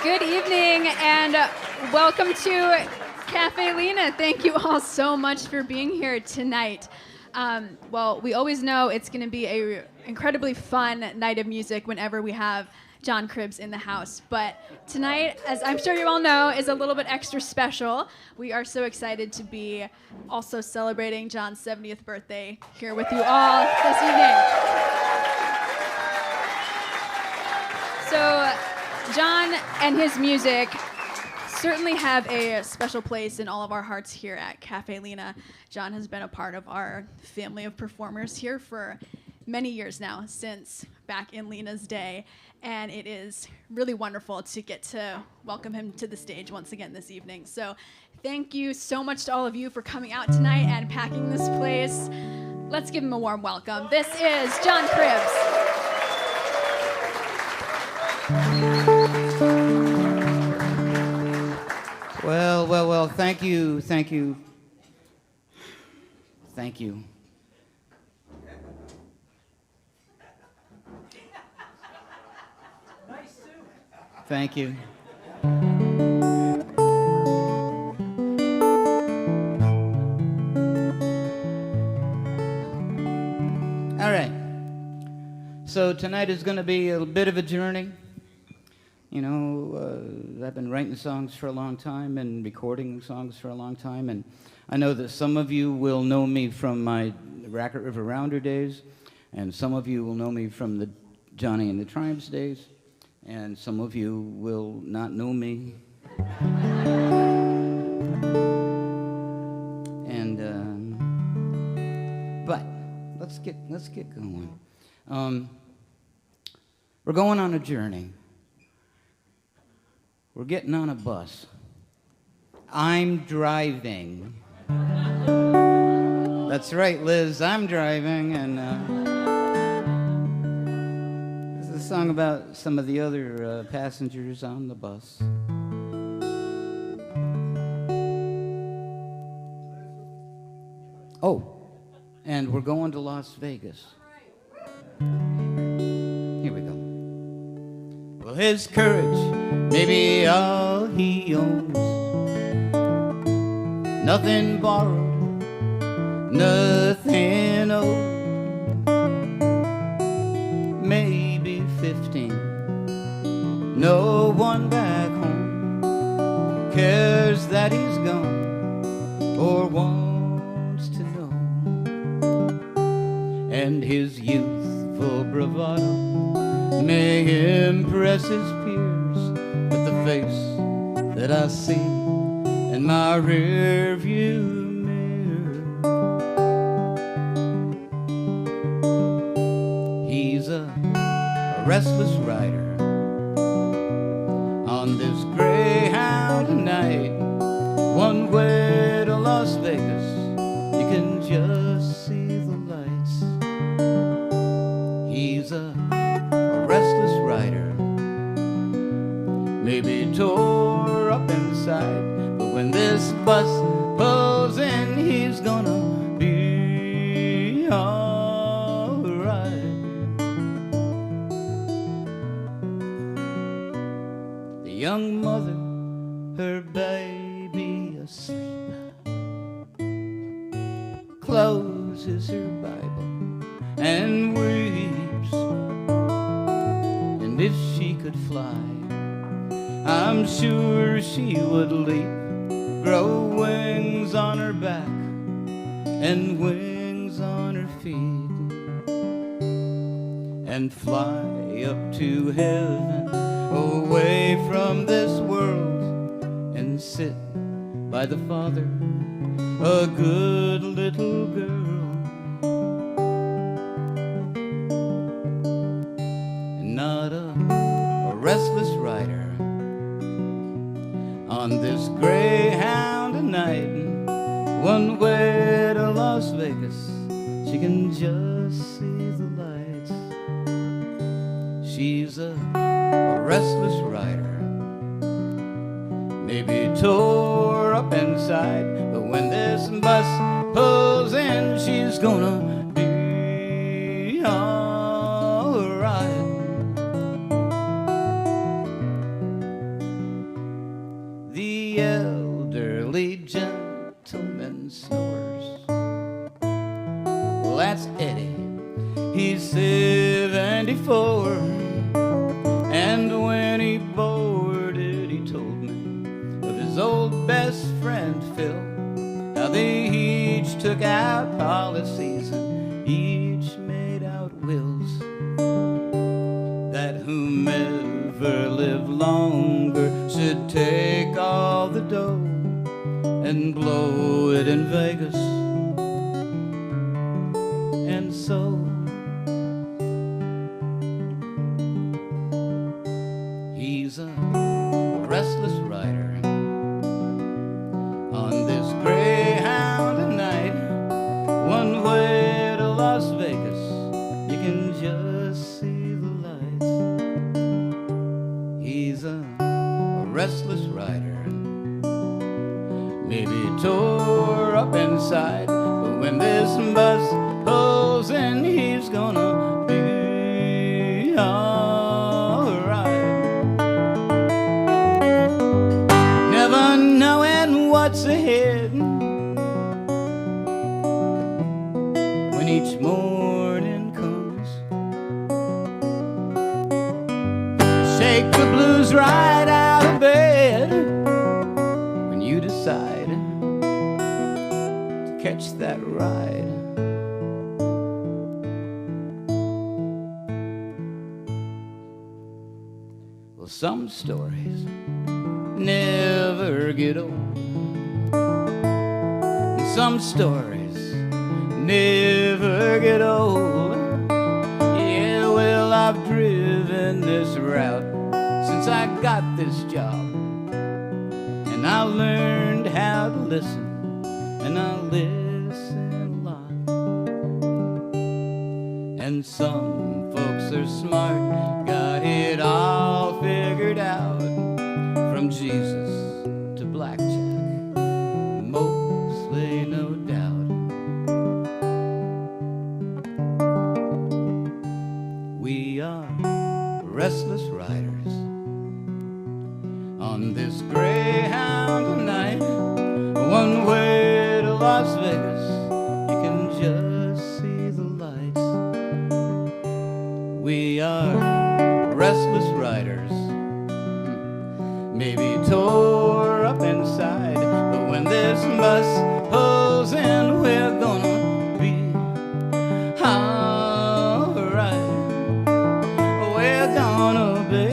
Good evening and welcome to Caffe Lena. Thank you all so much for being here tonight. Well, we always know it's going to be an incredibly fun night of music whenever we have John Kribs in the house. But tonight, as I'm sure you all know, is a little bit extra special. We are so excited to be also celebrating John's 70th birthday here with you all this evening. So John and his music certainly have a special place in all of our hearts here at Caffe Lena. John has been a part of our family of performers here for many years now, since back in Lena's day, and it is really wonderful to get to welcome him to the stage once again this evening. So thank you so much to all of you for coming out tonight and packing this place. Let's give him a warm welcome. This is John Kribs. Well, thank you. Thank you. All right. So tonight is going to be a bit of a journey. You know, I've been writing songs for a long time and recording songs for a long time, and I know that some of you will know me from my Racquette River Rounder days, and some of you will know me from the Johnny and the Tribes days, and some of you will not know me. But let's get going. We're going on a journey. We're getting on a bus. I'm driving. That's right, Liz, I'm driving, and this is a song about some of the other passengers on the bus. Oh, and we're going to Las Vegas. Here we go. Well, his courage may be all he owns. Nothing borrowed, nothing owed. Maybe 15. No one back home cares that he's gone or wants to know. And his youthful bravado may impress his peers, but the face that I see in my rear view mirror, he's a restless rider on this Greyhound tonight, one way to Las Vegas. You can just see the lights. He's a restless rider, maybe tore up inside, but when this bus pulls in, he's gonna be alright. The young mother, her baby asleep, closes her Bible and weeps. And if she could fly, I'm sure she would leap, grow wings on her back and wings on her feet, and fly up to heaven, away from this world, and sit by the Father, a good little girl. Not a restless rider on this Greyhound tonight, one way to Las Vegas. She can just see the lights. She's a restless rider, maybe tore up inside, but when this bus pulls in, she's gonna be alright. the elderly gentleman snores. Well, that's Eddie. He's 74. And when he boarded, he told me of his old best friend Phil. Now they each took out policies and each made out wills, that whomever lived longer should take all the dough and blow it in Vegas. And so he's a restless rider on this Greyhound tonight, one way to Las Vegas. You can just see the lights. He's a restless rider, maybe tore up inside, but when this bus pulls in, he's gonna be alright. Never knowing what's ahead, when each morning comes, shake the blues right out of bed when you decide to catch that ride. Well, some stories never get old, and some stories never get old. Yeah, well, I've driven this route since I got this job, and I learned how to listen, and I listen a lot. And some folks are smart, got it all figured out, from Jesus to blackjack, mostly no doubt. We are restless riders on this Greyhound tonight, one way to Las Vegas. You can just see the lights. We are restless riders, maybe tore up inside, but when this bus pulls in, we're gonna be alright. We're gonna be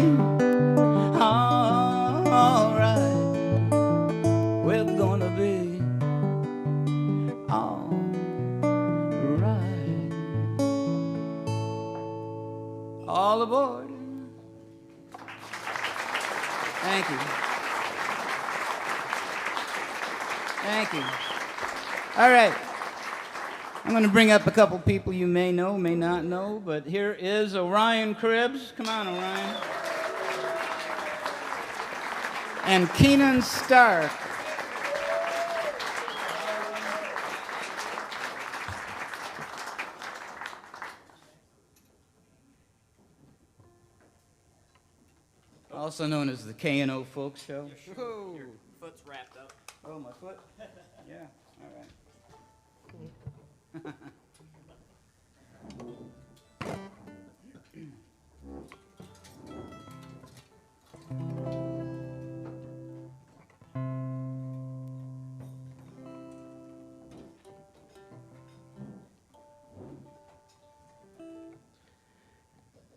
alright. We're gonna be alright. All aboard. Thank you. Thank you. All right. I'm going to bring up a couple people you may know, may not know, but here is Orion Kribs. Come on, Orion. And Keanen Stark. Also known as the K&O Folk Show. Your foot's wrapped up. Oh, my foot? Yeah, all right.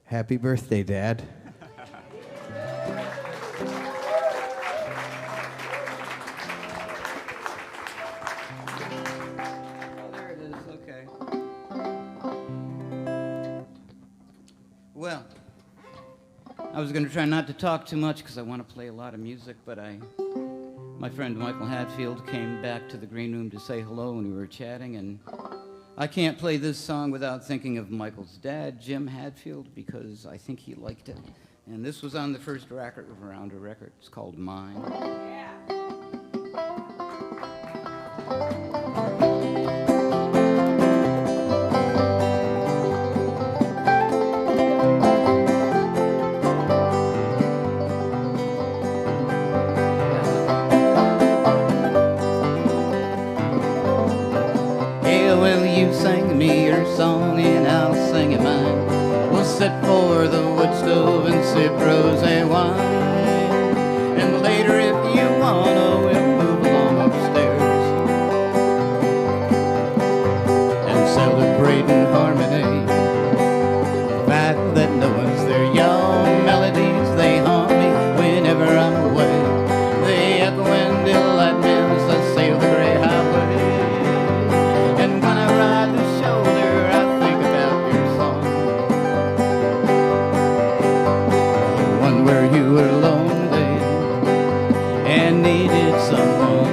Happy birthday, Dad. Oh, there it is, okay. Well, I was going to try not to talk too much because I want to play a lot of music, but my friend Michael Hatfield came back to the green room to say hello, and we were chatting, and I can't play this song without thinking of Michael's dad, Jim Hatfield, because I think he liked it. And this was on the first Racquette River Rounder record. It's called Mine. needed someone.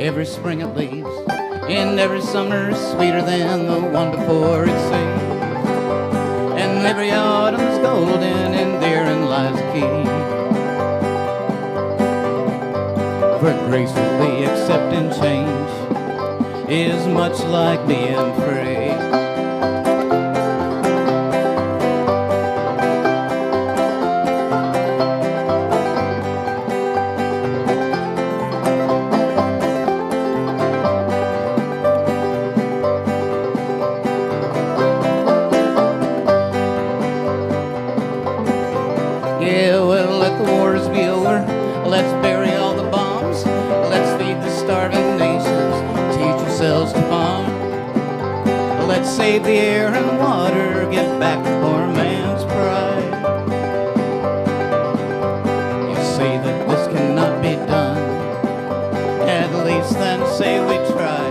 Every spring it leaves, and every summer is sweeter than the one before it seems. And every autumn's golden, and therein lies the key for gracefully accepting change is much like being free. Let's bury all the bombs. Let's feed the starving nations. Teach yourselves to bomb. Let's save the air and water. Get back to poor man's pride. You say that this cannot be done. At least then say we tried.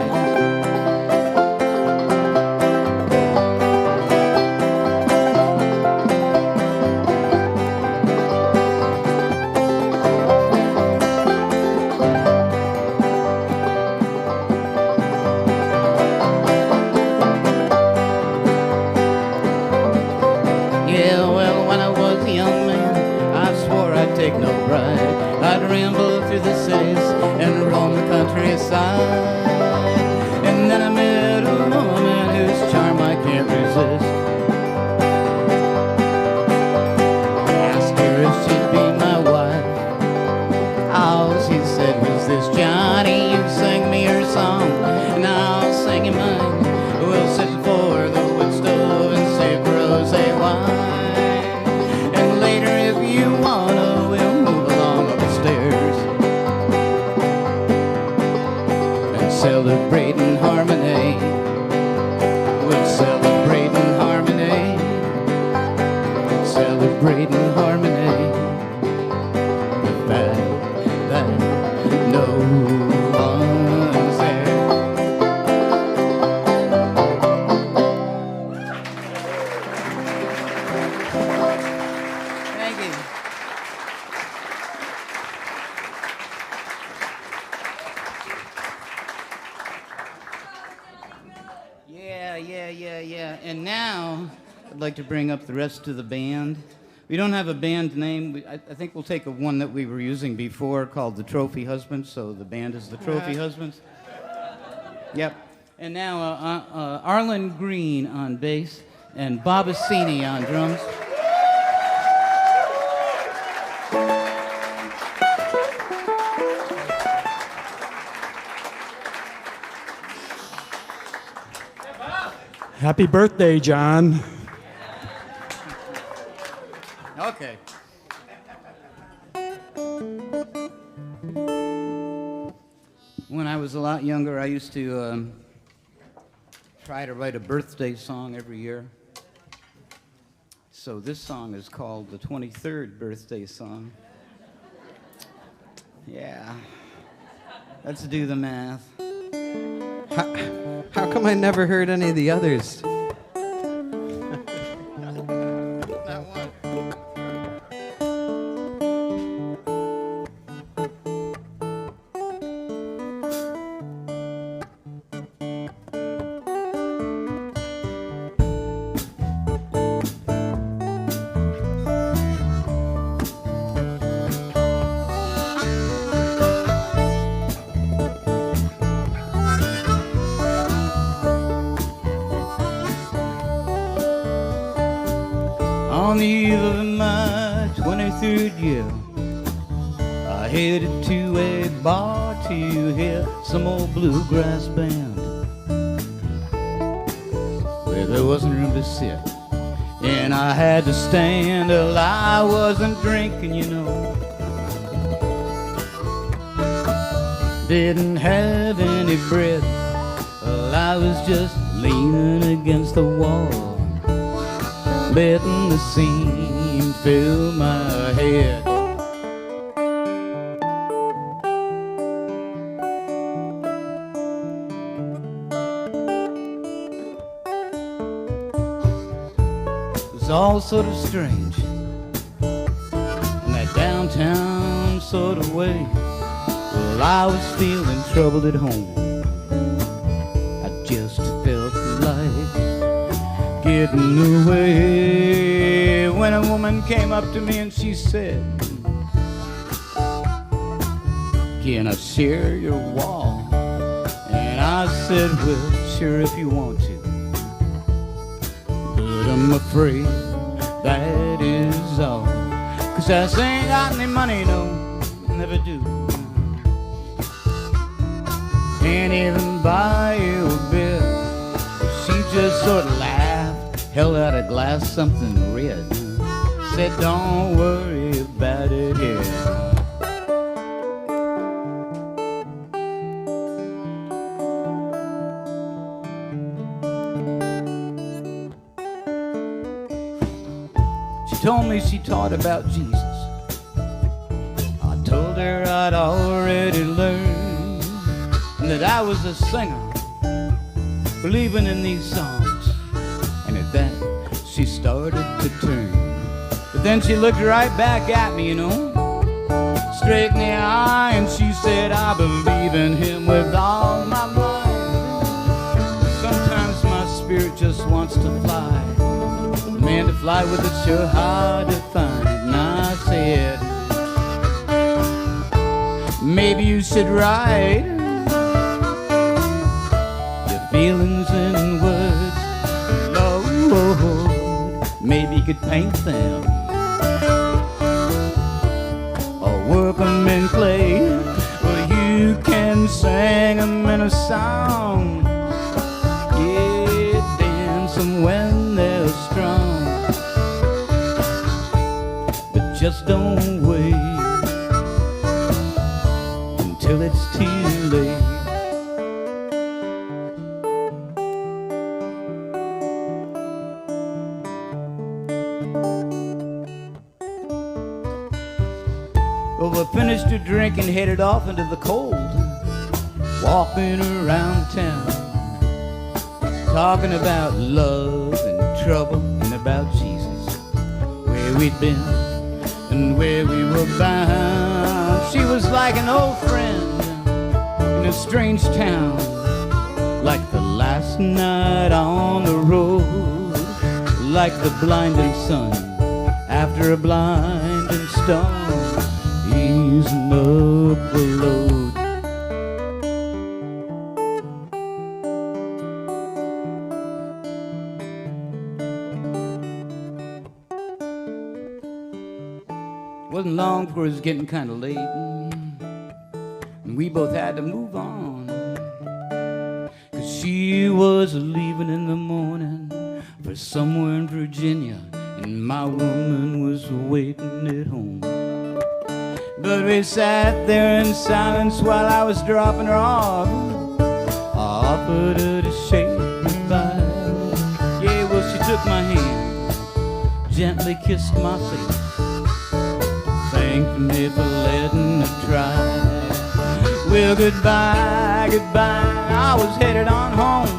Take no pride. I'd ramble through the cities and roam the countryside. And then I met a woman whose charm I can't resist. Asked her if she'd be my wife. All she said was this: Johnny, you sang me your song, and I'll sing you mine. We'll sit before the wood stove and sip rosé wine. And later, if you wanna, celebrate in harmony. We'll celebrate in harmony. Celebrate in harmony. The fact that no one's there. Thank you. Yeah. And now I'd like to bring up the rest of the band. We don't have a band name. I think we'll take one that we were using before called the Trophy Husbands. So the band is the Trophy Husbands. Yep. And now Arlin Greene on bass and Bob Assini on drums. Happy birthday, John. Okay. When I was a lot younger, I used to try to write a birthday song every year. So this song is called the 23rd birthday song. Yeah. Let's do the math. How come I never heard any of the others? On the eve of my 23rd year, I headed to a bar to hear some old bluegrass band where there wasn't room to sit, and I had to stand. Well, I wasn't drinking, you know, didn't have any bread. Well, I was just leaning against the wall, letting the scene fill my head. It was all sort of strange in that downtown sort of way. Well, I was feeling troubled at home. I just felt like getting away when a woman came up to me and she said, "Can I share your wall?" And I said, "Well, sure, if you want to, but I'm afraid that is all, 'cause I ain't got any money, no, never do. Can't even buy you a beer." She just sort of laughed, held out a glass, something red, said, "Don't worry about it here." She told me she taught about Jesus. I told her I'd already learned, and that I was a singer, believing in these songs. And at that, she started to turn. But then she looked right back at me, you know, straight in the eye, and she said, "I believe in him with all my mind. Sometimes my spirit just wants to fly. The man to fly with it's sure hard to find." And I said, "Maybe you should write your feelings in words, Lord. Maybe you could paint them or work them in clay, or you can sing them in a song. Yeah, dance them when they're strong. But just don't wait until it's too late." Well, we finished her drink and headed off into the cold, walking around town, talking about love and trouble and about Jesus, where we'd been and where we were bound. She was like an old friend in a strange town, like the last night on the road, like the blinding sun after a blinding storm, easing up the load. Wasn't long before it was getting kind of late, and we both had to move on, 'cause she was leaving in the morning for somewhere in Virginia, and my woman was waiting at home. But we sat there in silence while I was dropping her off. I offered her to shake goodbye. Yeah, well, she took my hand, gently kissed my face, thanked me for letting her try. Well, goodbye, goodbye, I was headed on home,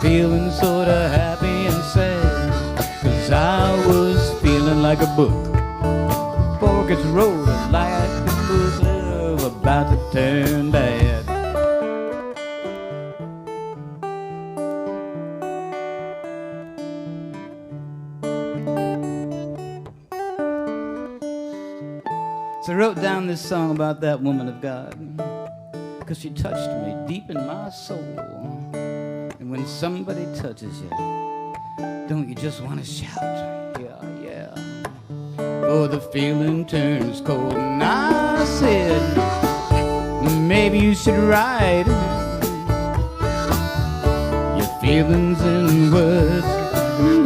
feeling sort of happy and sad, 'cause I was feeling like a book fork its road, like a book love about to turn bad. So I wrote down this song about that woman of God, 'cause she touched me deep in my soul. And when somebody touches you, don't you just want to shout? Yeah, yeah. Oh, the feeling turns cold. And I said, maybe you should write your feelings in words.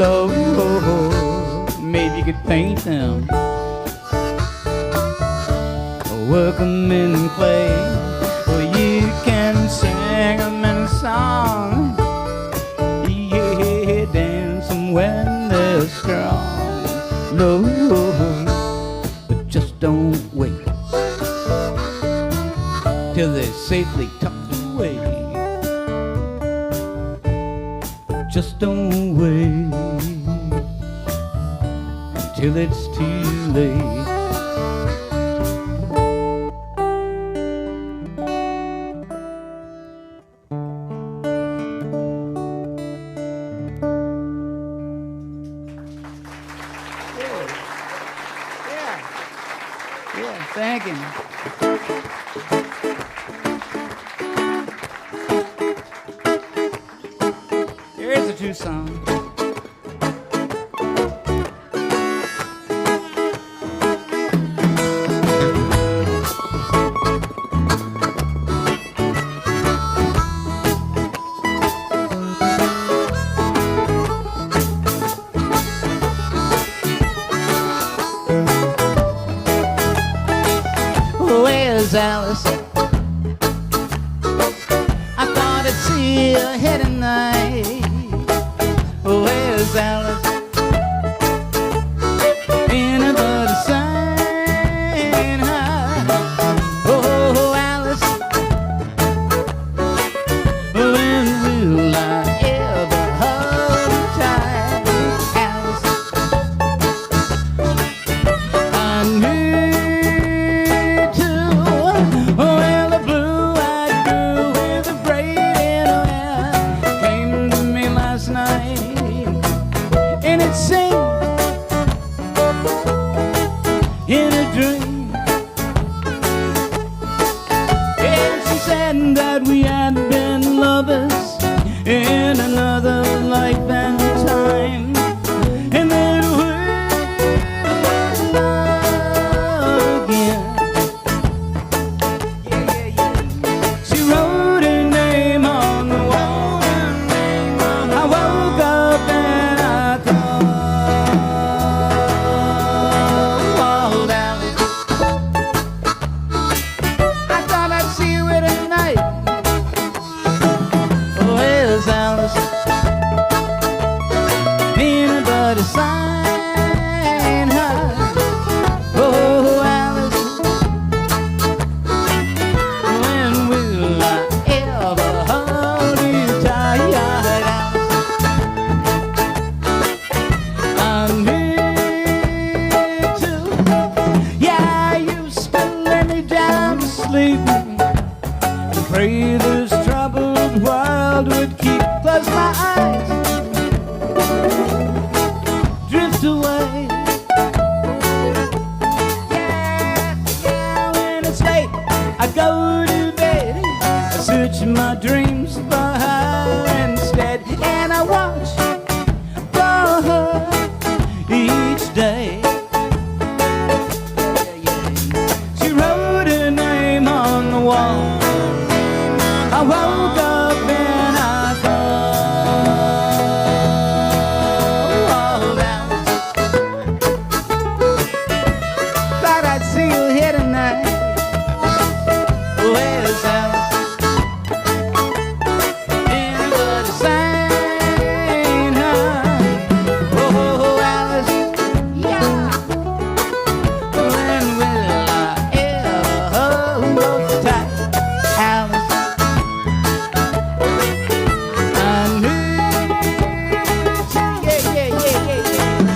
Lord, maybe you could paint them or work them in clay, or you can sing them in a song. Yeah, dance them when they're safely tucked away. Just don't wait until it's too late. Yeah, thank you. Here's a two song. Where's Alice? I thought I'd see her here tonight. Where's Alice? Anybody saying hi? Oh, Alice, when will I ever hold you tight? Alice, I need to. Well, the blue-eyed girl with the braid in her hair came to me last night, and it seemed in a dream. And she said that we had been lovers in another life and time, and that we'll love again. She wrote her name on the wall. I woke up and I called Alice. I thought I'd see you here tonight. Where's Alice? Anybody sign her? Oh, Alice, when will I ever hold you tight, Alice? I need to. Yeah, I used to lay me down to sleep and pray this troubled world would keep. Close my eyes, drift away. Yeah, when it's late, I go to bed. I search my dreams for her instead, and I watch for her each day. She wrote her name on the wall. I woke up and I called Alice. Thought I'd see you here tonight. Where's Alice? Anybody sign her? Oh, Alice, yeah. When will I ever hold you tight, Alice? I need to. Yeah, yeah, yeah, yeah, yeah.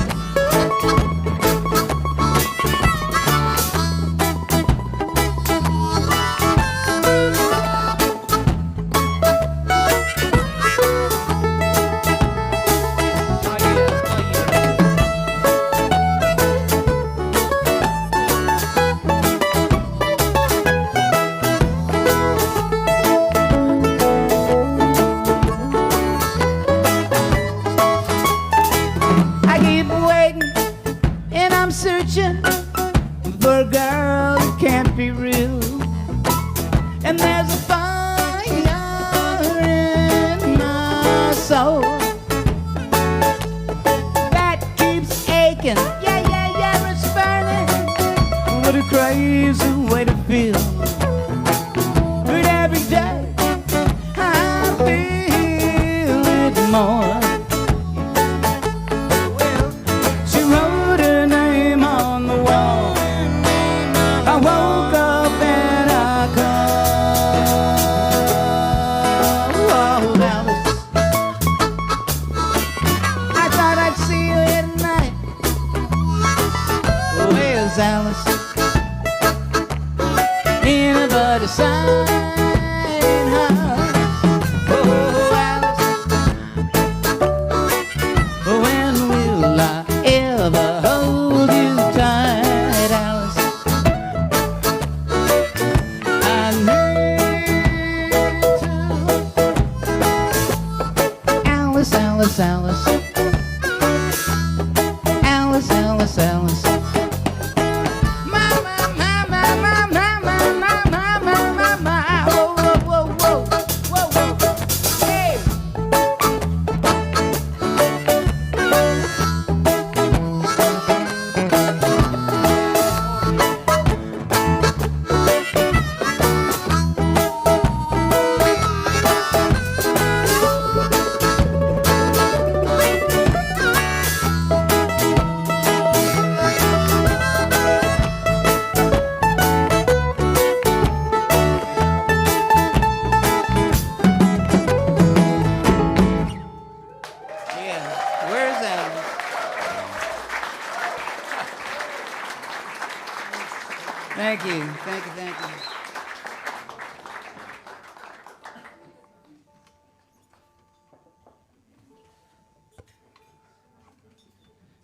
I keep waiting and I'm searching for a girl that can't be real. And there's a fire in my soul that keeps aching. Yeah, yeah, yeah, it's burning. What a crazy way to feel. But every day I feel it more. She wrote her name on the wall. I woke up and I called sign house. Oh, Alice, when will I ever hold you tight, Alice? I need to. Alice, Alice, Alice. Alice, Alice, Alice. Thank you, thank you, thank you.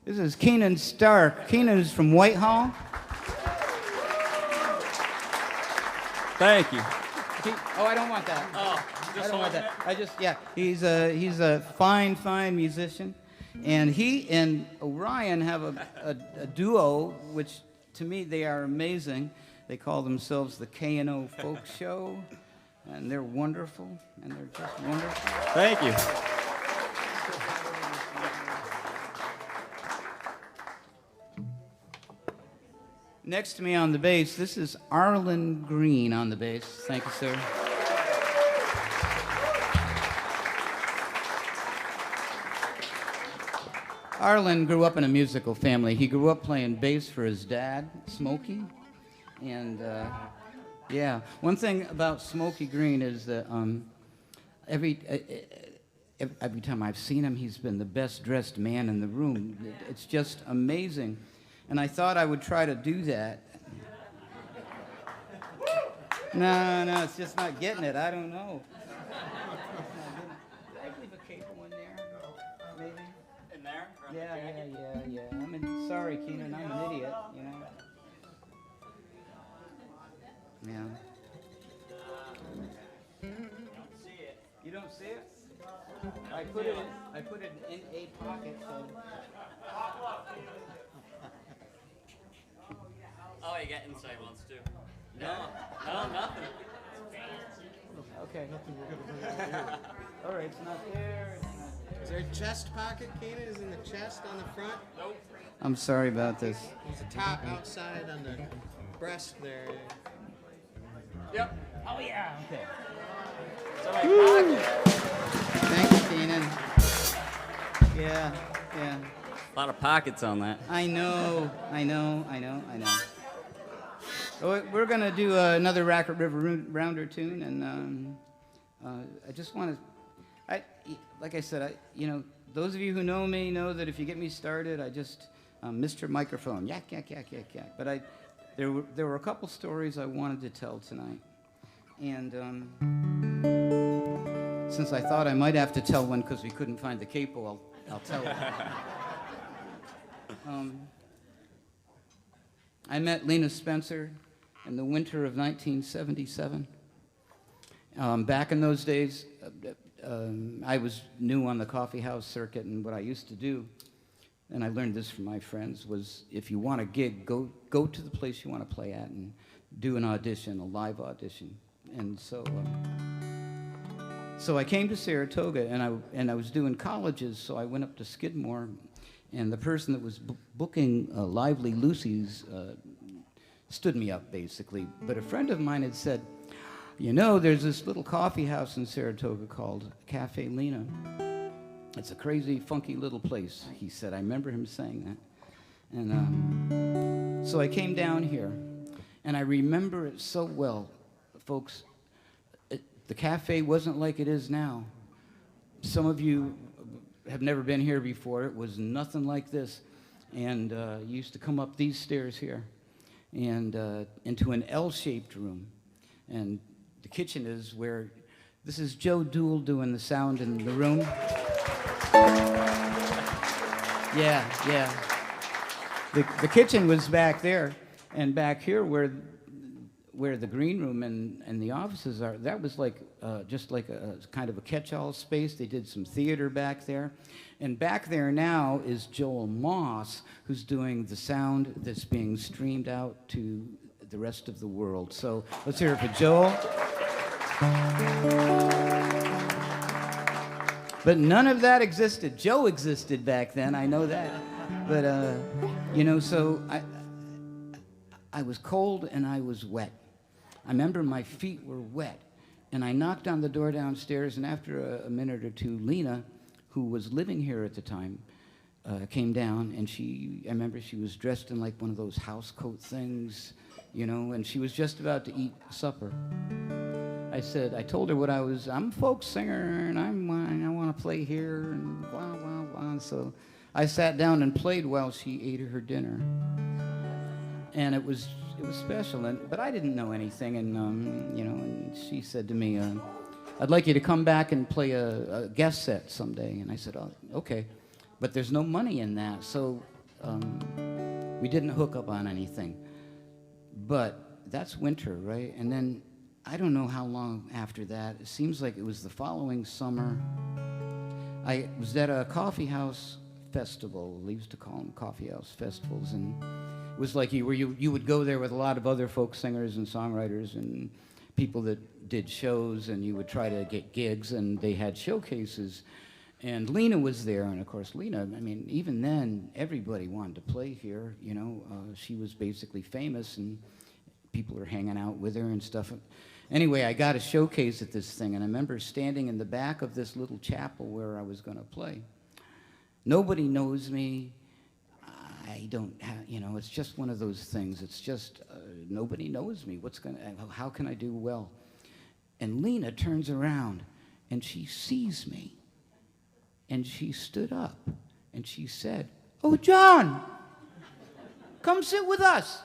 This is Keanen Stark. Keanen is from Whitehall. Thank you. Oh, I don't want that. Oh, I don't want that. I just, yeah, he's a fine, fine musician. And he and Orion have a duo, which to me they are amazing. They call themselves the K&O Folk Show, and they're wonderful, and they're just wonderful. Thank you. Next to me on the bass, this is Arlin Greene on the bass. Thank you, sir. Arlin grew up in a musical family. He grew up playing bass for his dad, Smokey. And yeah, one thing about Smokey Greene is that every time I've seen him, he's been the best dressed man in the room. It's just amazing. And I thought I would try to do that. No, it's just not getting it. I don't know. Did I leave a cable in there? Maybe? In there? Yeah. Sorry, Keanen, I'm an idiot, you know. Yeah. You don't see it? I put it in a pocket. So. Oh, you got inside ones too. No, nothing. Okay. All right, it's not there. Is there a chest pocket, Keanen? Is in the chest on the front? Nope. I'm sorry about this. There's a top outside on the breast there. Yep. Oh yeah. Okay. So my pocket. Thank you, Keanen. Yeah. A lot of pockets on that. I know. So we're gonna do another Racquette River Rounder tune, and I just want to, like I said, those of you who know me know that if you get me started, I just Mr. Microphone, yak. But there were a couple stories I wanted to tell tonight, and since I thought I might have to tell one because we couldn't find the capo, I'll tell it. I met Lena Spencer in the winter of 1977. Back in those days, I was new on the coffee house circuit, and what I used to do, and I learned this from my friends, was if you want a gig, go to the place you want to play at and do an audition, a live audition. And so I came to Saratoga, and I was doing colleges, so I went up to Skidmore, and the person that was booking Lively Lucy's stood me up, basically. But a friend of mine had said, there's this little coffee house in Saratoga called Caffe Lena. It's a crazy, funky little place, he said. I remember him saying that. And so I came down here, and I remember it so well. Folks, the cafe wasn't like it is now. Some of you have never been here before. It was nothing like this. And you used to come up these stairs here and into an L-shaped room. And the kitchen is where, this is Joe Dool doing the sound in the room. Yeah. The kitchen was back there, and back here where the green room and the offices are, that was like just like a kind of a catch-all space. They did some theater back there. And back there now is Joel Moss, who's doing the sound that's being streamed out to the rest of the world. So let's hear it for Joel. But none of that existed. Joe existed back then, I know that. But, you know, so I was cold and I was wet. I remember my feet were wet. And I knocked on the door downstairs, and after a minute or two, Lena, who was living here at the time, came down, and I remember she was dressed in like one of those house coat things, you know, and she was just about to eat supper. I told her what I'm a folk singer, and I want to play here, and blah, blah, blah. So I sat down and played while she ate her dinner. And it was special, but I didn't know anything, and, you know, and she said to me, I'd like you to come back and play a guest set someday. And I said, oh, okay, but there's no money in that, so we didn't hook up on anything. But that's winter, right? And then I don't know how long after that. It seems like it was the following summer. I was at a coffee house festival. We used to call them coffee house festivals, and it was like you would go there with a lot of other folk singers and songwriters and people that did shows, and you would try to get gigs, and they had showcases. And Lena was there, and of course Lena, I mean, even then, everybody wanted to play here, you know. She was basically famous, and people were hanging out with her and stuff. Anyway, I got a showcase at this thing, and I remember standing in the back of this little chapel where I was going to play. Nobody knows me. I don't have, you know, it's just one of those things. It's just, nobody knows me. How can I do well? And Lena turns around, and she sees me. And she stood up, and she said, "Oh, John, come sit with us.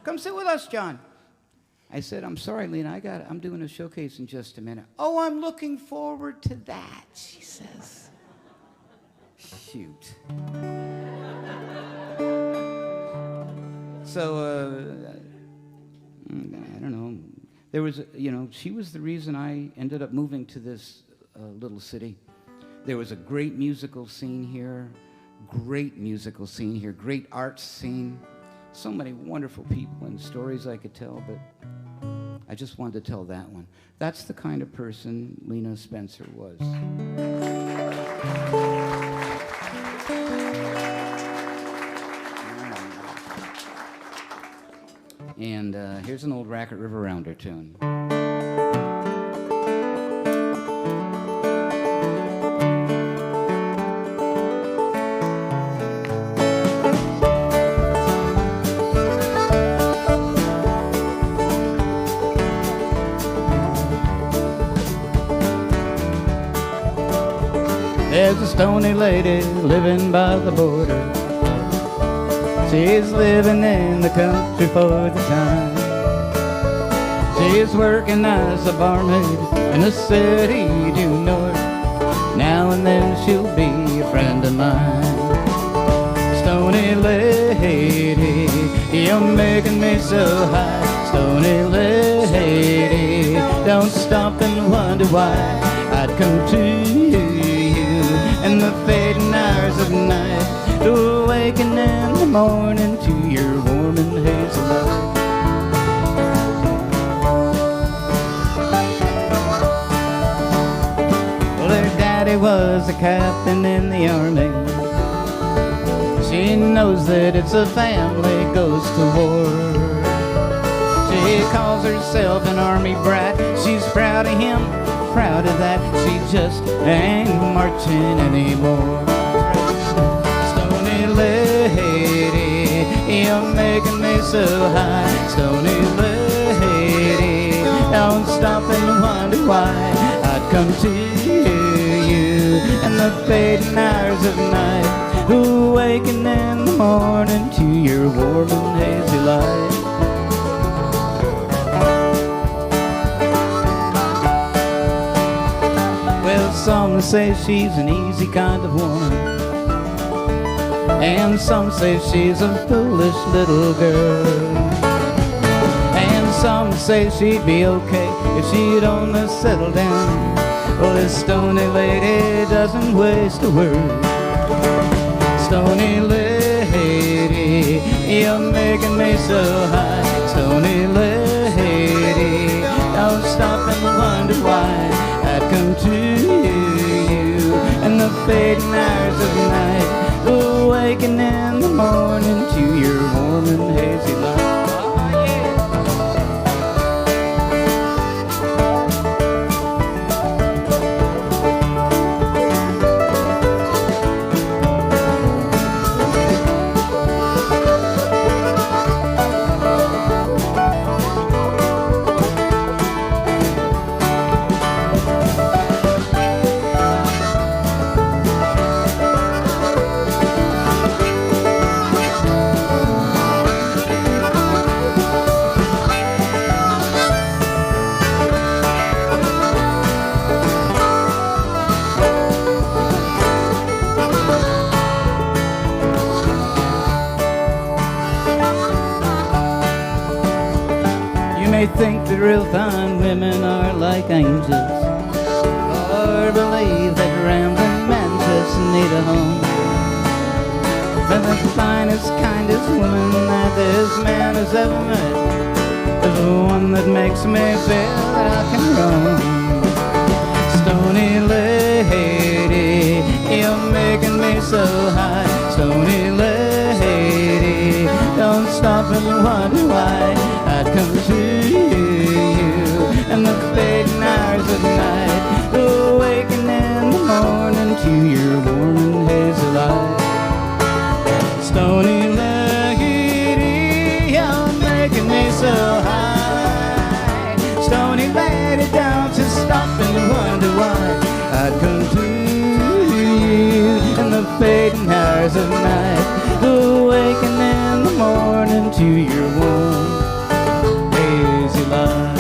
Come sit with us, John." I said, "I'm sorry, Lena, I'm doing a showcase in just a minute." "Oh, I'm looking forward to that," she says. Shoot. So, I don't know. There was, you know, she was the reason I ended up moving to this little city. There was a great musical scene here, great arts scene. So many wonderful people and stories I could tell, but I just wanted to tell that one. That's the kind of person Lena Spencer was. And here's an old Racquette River Rounder tune. There's a stony lady living by the border. She's living in the country for the time. She's working as a barmaid in the city due north. Now and then she'll be a friend of mine. Stony lady, you're making me so high. Stony lady, don't stop and wonder why I'd come to you in the fading hours of night, to awaken in the morning to your warm and hazy light. Well, her daddy was a captain in the army. She knows that it's a family goes to war. She calls herself an army brat. She's proud of him, proud of that. She just ain't marching anymore. Stony lady, you're making me so high. Stony lady, don't stop and wonder why I'd come to you in the fading hours of night, awaken in the morning to your warm and hazy light. Some say she's an easy kind of woman, and some say she's a foolish little girl. And some say she'd be okay if she'd only settle down. Well, this stony lady doesn't waste a word. Stony lady, you're making me so high. Stony lady, don't stop and wonder why I'd come to you in the fading hours of night, awaken in the morning to your warm and hazy light. May think that real fine women are like angels, or believe that rambling men just need a home. But the finest, kindest woman that this man has ever met is the one that makes me feel that I can roam. Stony lady, you're making me so high. Stony lady, don't stop and wonder why I'd come to you in the fading hours of night, awaken in the morning to your warm and hazy light. Stony lady, you're making me so high. Stony lady, don't just stop and wonder why I'd come to you in the fading hours of night, awaken in the morning to your warm hazy light.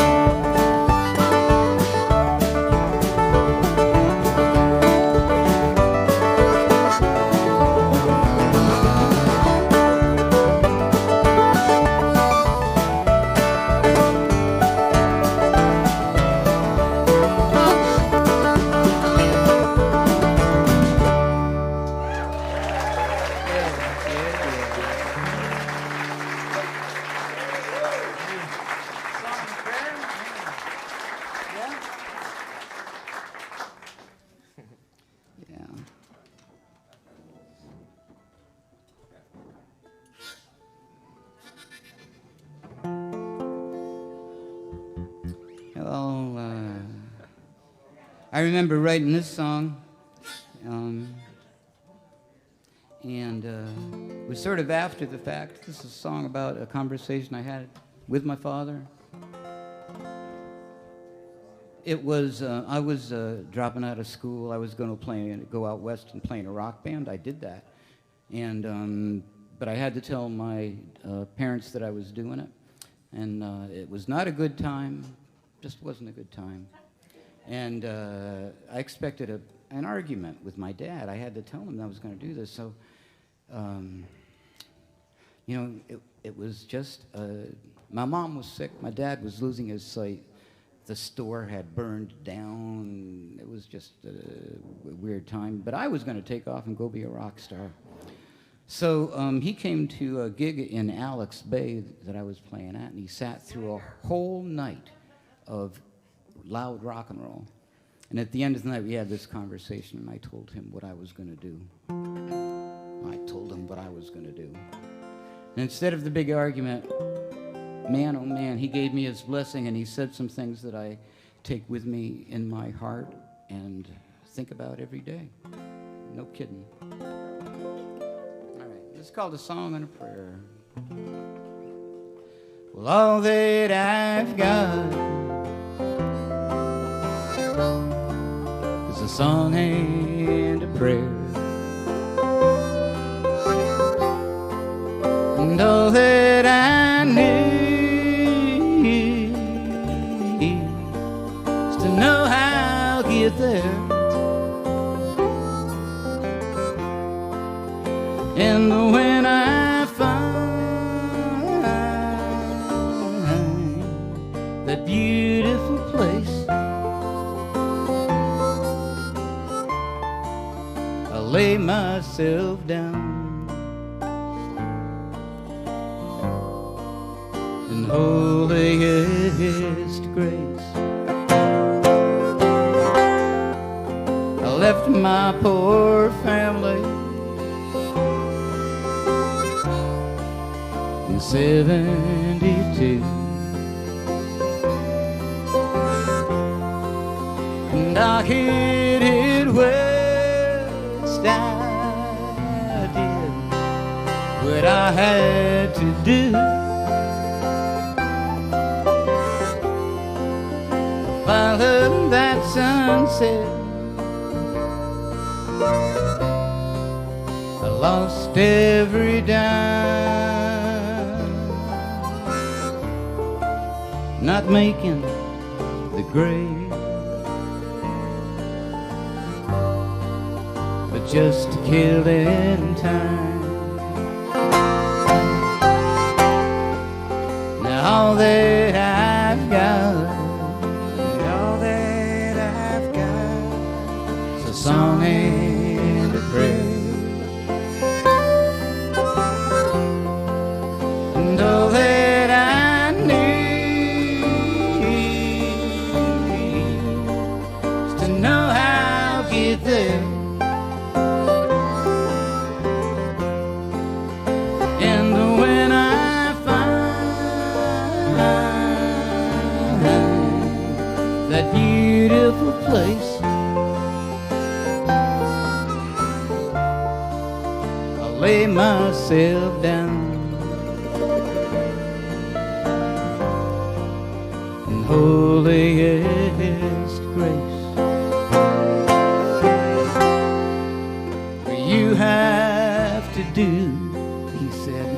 I remember writing this song, and it was sort of after the fact. This is a song about a conversation I had with my father. It was, I was dropping out of school. I was going to go out west and play in a rock band. I did that. And, but I had to tell my parents that I was doing it. And it was not a good time, just wasn't a good time. And I expected an argument with my dad. I had to tell him that I was going to do this. So, you know, it was just, my mom was sick. My dad was losing his sight. The store had burned down. It was just a weird time. But I was going to take off and go be a rock star. So he came to a gig in Alex Bay that I was playing at, and he sat through a whole night of loud rock and roll. And at the end of the night, we had this conversation, and I told him what I was going to do. And instead of the big argument, man, oh man, he gave me his blessing, and he said some things that I take with me in my heart and think about every day. No kidding. All right, this is called A Song and a Prayer. Well, all that I've got is a song and a prayer. And all that I need is to know how I'll get there. And when I find that beautiful place, I lay myself down in holiest grace. I left my poor family in 72, and I headed west. I did what I had to do. Followed that sunset, I lost every dime, not making the grade, but just killing time. Now all that I've got, song and a prayer, and all that I need is to know how to get there. And when I find that beautiful place, lay myself down in holiest grace. You have to do, he said,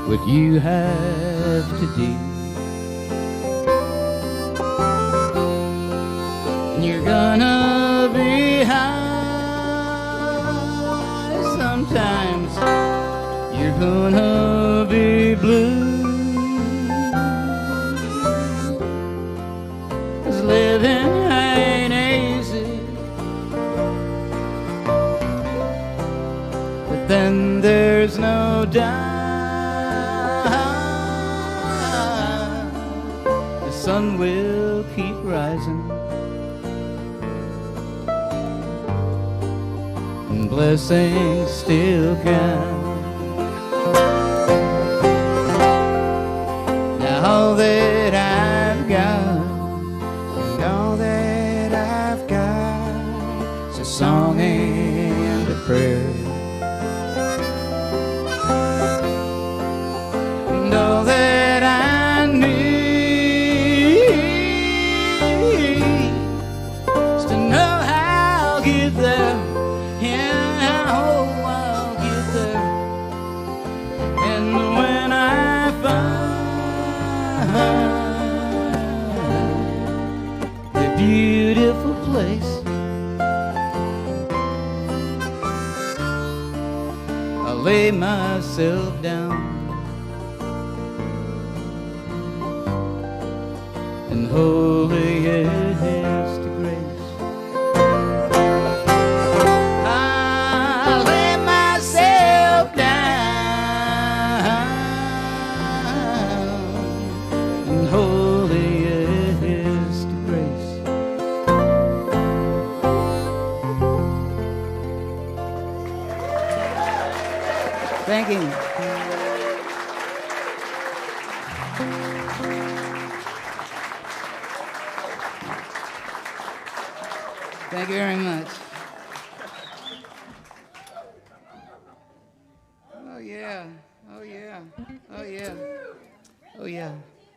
what you have to do. And you're gonna be high. Sometimes you're gonna be blue, 'cause living ain't easy. But then there's no doubt the sun will keep rising, blessings still count. Now all that I've got, and all that I've got, is a song and a prayer, and all that I need is to know how to get there. Beautiful place, I lay myself down in holiest grace. I lay myself down in holiest grace. Thank you. Thank you very much. Oh yeah, oh yeah, oh yeah, oh yeah.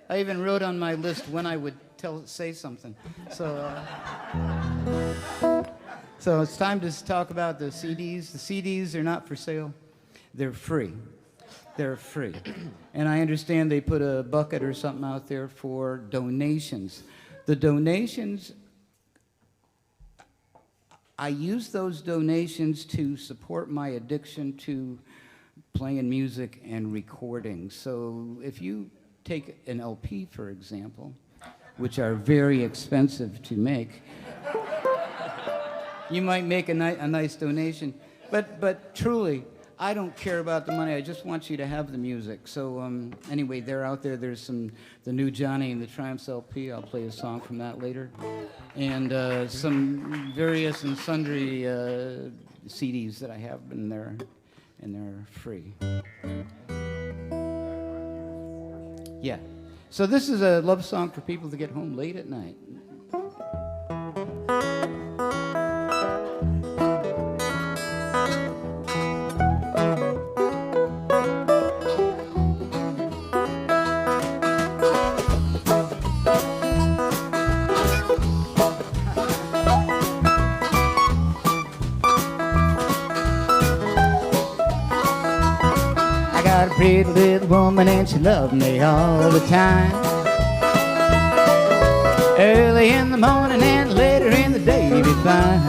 I even wrote on my list when I would say something. So it's time to talk about the CDs. The CDs are not for sale. They're free. They're free. And I understand they put a bucket or something out there for donations. The donations, I use those donations to support my addiction to playing music and recording. So if you take an LP, for example, which are very expensive to make, you might make a nice donation. But truly, I don't care about the money. I just want you to have the music. So anyway, they're out there. There's the new Johnny and the Triumphs LP. I'll play a song from that later. And some various and sundry CDs that I have, and they're free. Yeah. So this is a love song for people to get home late at night. Got a pretty little woman and she loved me all the time. Early in the morning and later in the day be fine.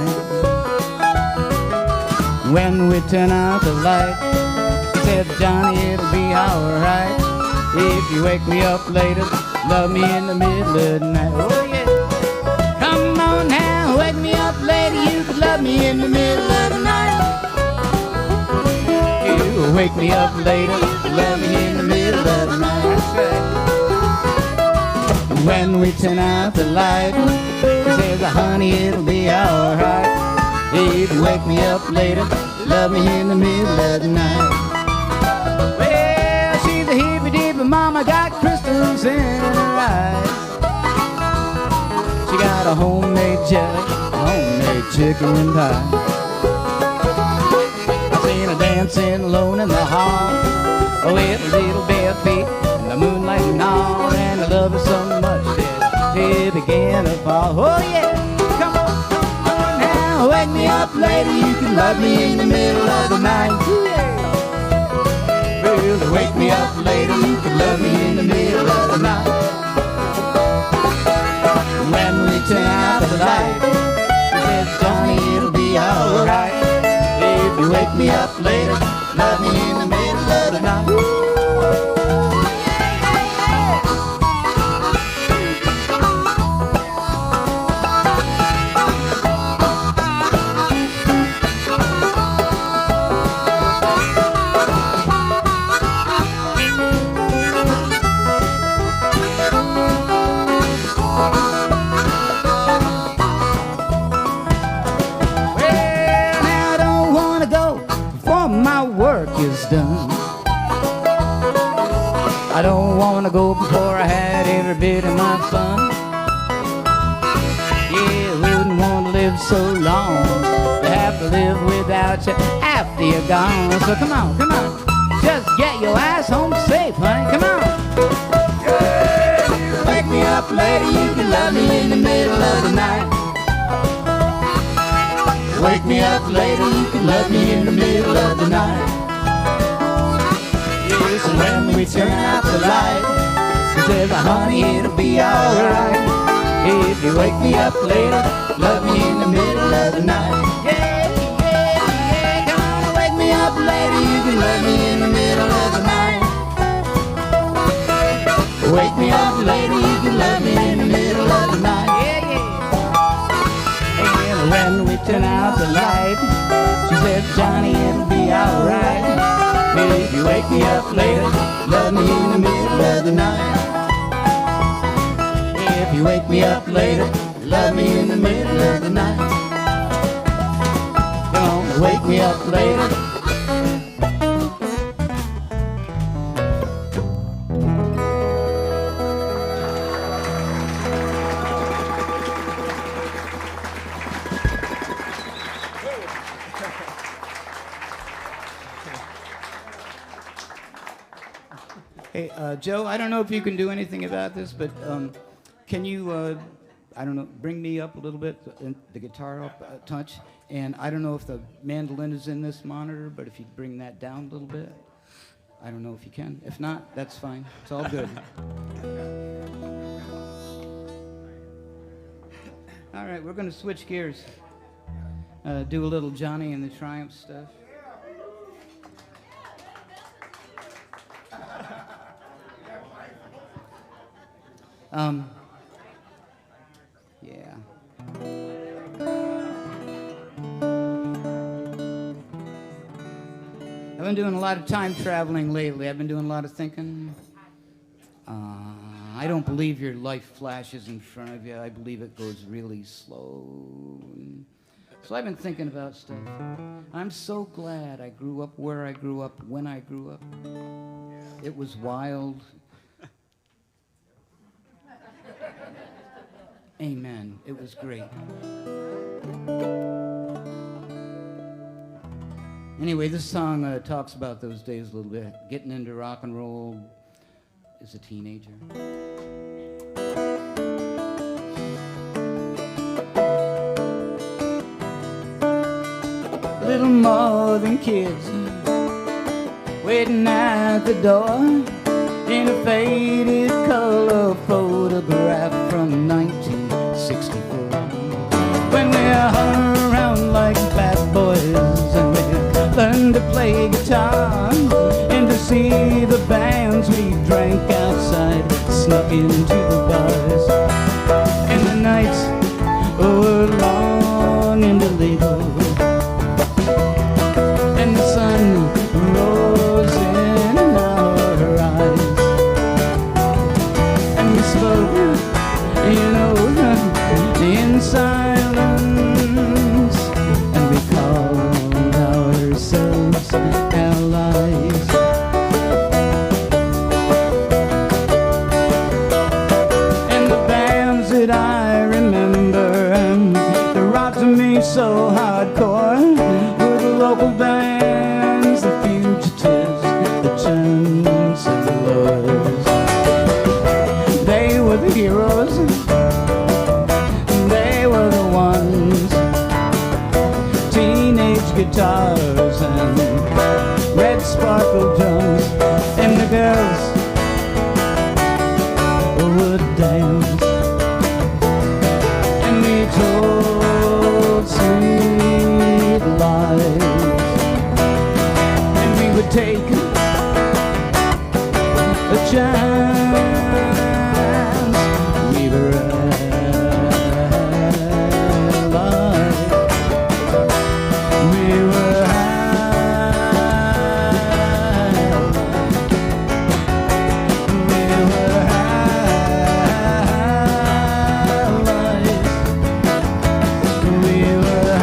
When we turn out the light, she said, Johnny, it'll be alright. If you wake me up later, love me in the middle of the night. Oh yeah. Come on now, wake me up later, you could love me in the middle of the night. Wake me up later, love me in the middle of the night. That's right. When we turn out the light, she says, honey, it'll be alright. If you wake me up later, love me in the middle of the night. Well, she's a hippy-dippy mama, got crystals in her eyes. She got a homemade jelly, homemade chicken pie. Dancing alone in the hall, with a little bare feet and the moonlight and all, and I love her so much that it began to fall. Oh yeah, come on now, wake me up later, you can love me in the middle of the night. Well, wake me up later, you can love me in the middle of the night. When we turn out the light, she says, Johnny, it'll be alright. If you wake me up later, love me in the middle of the night. Is done. I don't want to go before I had every bit of my fun. Yeah, wouldn't want to live so long, to have to live without you after you're gone. So come on, just get your ass home safe, honey. Come on. Yeah, wake me up later, you can love me in the middle of the night. Wake me up later, you can love me in the middle of the night. And when we turn out the light, she says, honey, it'll be alright. If you wake me up later, love me in the middle of the night. Yeah, come on, wake me up later, you can love me in the middle of the night. Wake me up later, you can love me in the middle of the night. And when we turn out the light, she said, Johnny, it'll be alright. If you wake me up later, love me in the middle of the night. If you wake me up later, love me in the middle of the night. Come on, wake me up later. Hey, Joe, I don't know if you can do anything about this, but can you, I don't know, bring me up a little bit, the guitar up a touch? And I don't know if the mandolin is in this monitor, but if you bring that down a little bit. I don't know if you can. If not, that's fine. It's all good. All right, we're going to switch gears. do a little Johnny and the Triumph stuff. Yeah. I've been doing a lot of time traveling lately. I've been doing a lot of thinking. I don't believe your life flashes in front of you. I believe it goes really slow. So I've been thinking about stuff. I'm so glad I grew up where I grew up when I grew up. It was wild. Amen. It was great. Anyway, this song talks about those days a little bit. Getting into rock and roll as a teenager. Little more than kids waiting at the door in a faded color photograph from 1964. When we hung around like bad boys and we learned to play guitar, and to see the bands we drank outside, snuck into the bars. And the nights were long and illegal, and the sun rose in our eyes, and we spoke, you know, in silence, and we called ourselves allies. And the bands that I remember, that rocked me so hardcore, were the local bands, the Fugitives, the Chancellors. They were the heroes, they were the ones. Teenage guitars and red sparkle drums, and the girls would dance, and we told sweet lies, and we would take a chance. We were alive. We were alive. We were alive. We were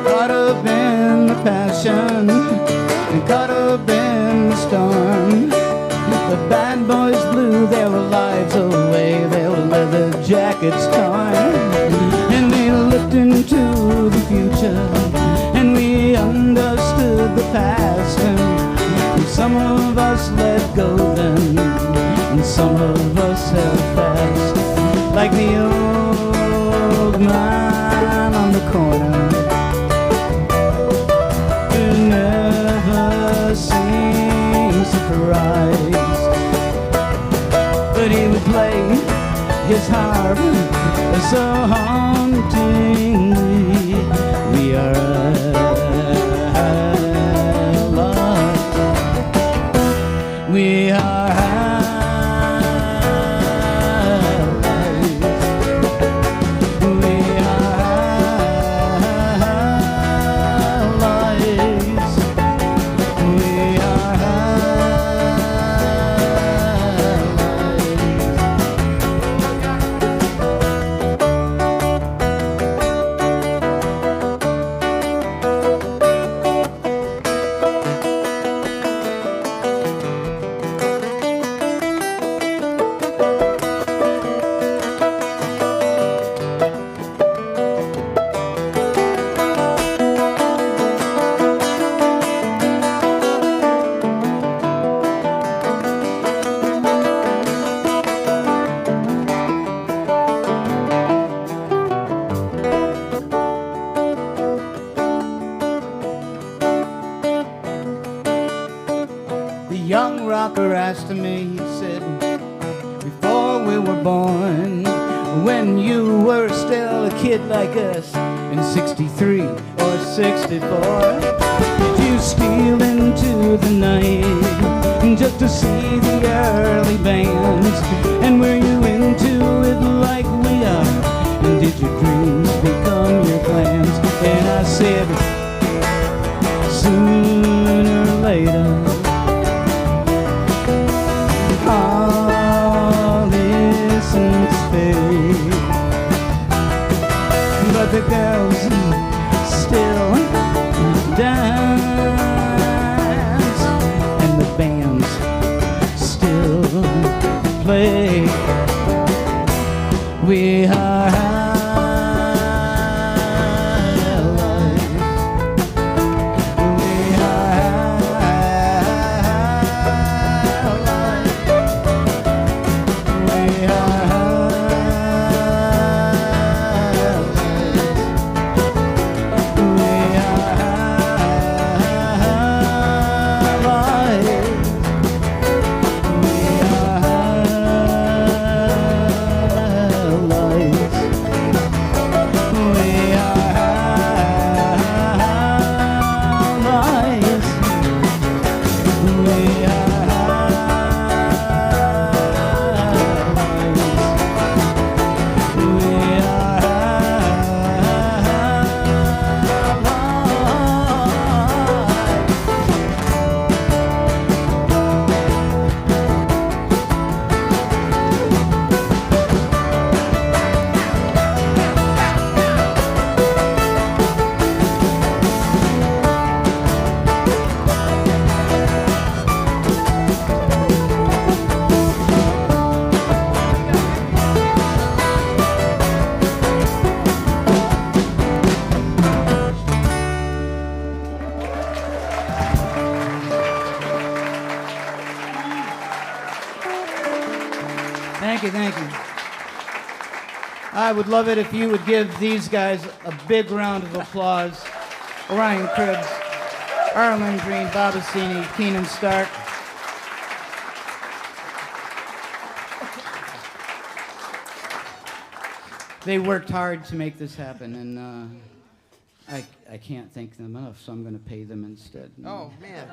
caught up in the passion and caught up in the storm. The bad boys blew their lives away, their leather jackets torn. And we looked into the future, and we understood the past. And some of us let go then, and some of us held fast, like the old man on the corner who never seems surprised. But he would play his harp so hauntingly. We are alive. We are alive. We are alive. We are alive. rocker asked me, he said, before we were born, when you were still a kid like us in 63 or 64, did you steal into the night just to see the early bands? And were you into it like we are? And did your dreams become your plans? And I said, sooner or later, all this is fade. But the girls still dance, and the bands still play. We are Thank you. I would love it if you would give these guys a big round of applause. Orion Kribs, Arlin Greene, Assini and Keanen Stark. They worked hard to make this happen, and I can't thank them enough, so I'm going to pay them instead. Oh, man.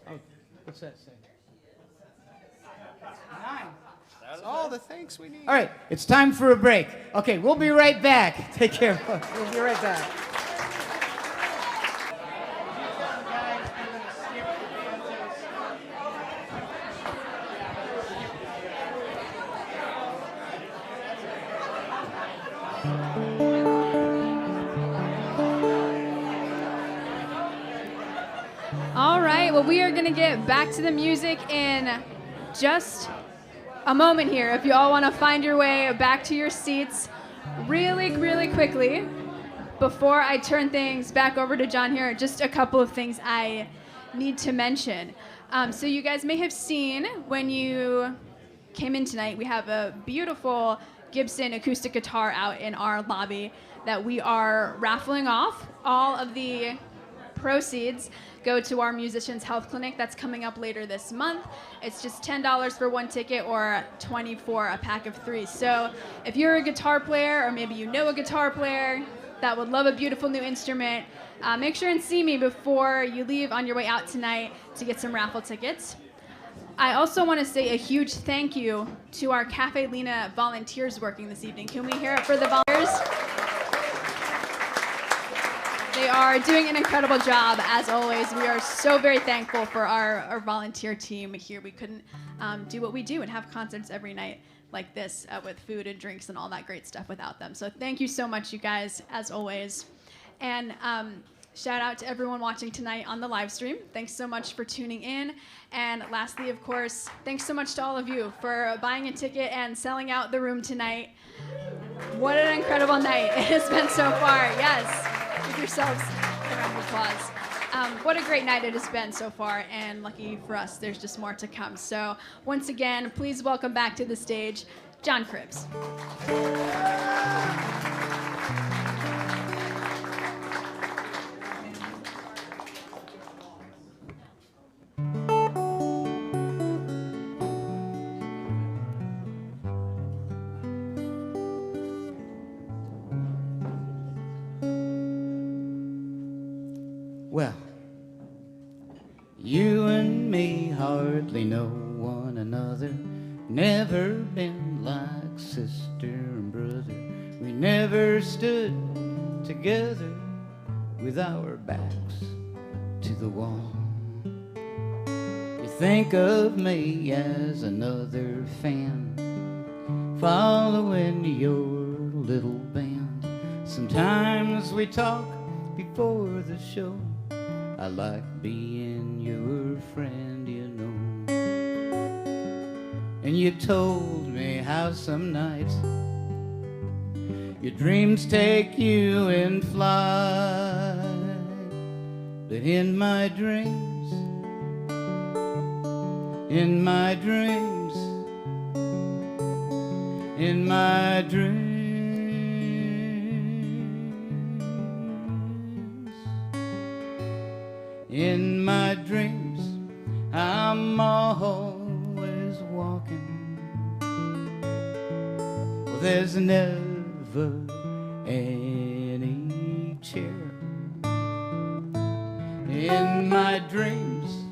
Oh, what's that say? That's all the thanks we need. All right, it's time for a break. Okay, we'll be right back. Take care. We'll be right back. All right, well, we are going to get back to the music in just a moment here. If you all want to find your way back to your seats really quickly, before I turn things back over to John here, just a couple of things I need to mention. So you guys may have seen when you came in tonight, we have a beautiful Gibson acoustic guitar out in our lobby that we are raffling off. All of the proceeds go to our Musicians Health Clinic that's coming up later this month. It's just $10 for one ticket or $20 for a pack of 3. So if you're a guitar player, or maybe you know a guitar player that would love a beautiful new instrument, make sure and see me before you leave on your way out tonight to get some raffle tickets. I also want to say a huge thank you to our Caffe Lena volunteers working this evening. Can we hear it for the volunteers? They are doing an incredible job, as always. We are so very thankful for our volunteer team here. We couldn't do what we do and have concerts every night like this with food and drinks and all that great stuff without them. So thank you so much, you guys, as always. And shout out to everyone watching tonight on the live stream. Thanks so much for tuning in. And lastly, of course, thanks so much to all of you for buying a ticket and selling out the room tonight. What an incredible night it has been so far. Yes. Give yourselves a round of applause. What a great night it has been so far, and lucky for us, there's just more to come. So once again, please welcome back to the stage, John Kribs. Well, you and me hardly know one another. Never been like sister and brother. We never stood together with our backs to the wall. You think of me as another fan, following your little band. Sometimes we talk before the show. I like being your friend, you know. And you told me how some nights your dreams take you in flight. But in my dreams, in my dreams, in my dreams, in my dreams, I'm always walking. Well, there's never any chair. In my dreams,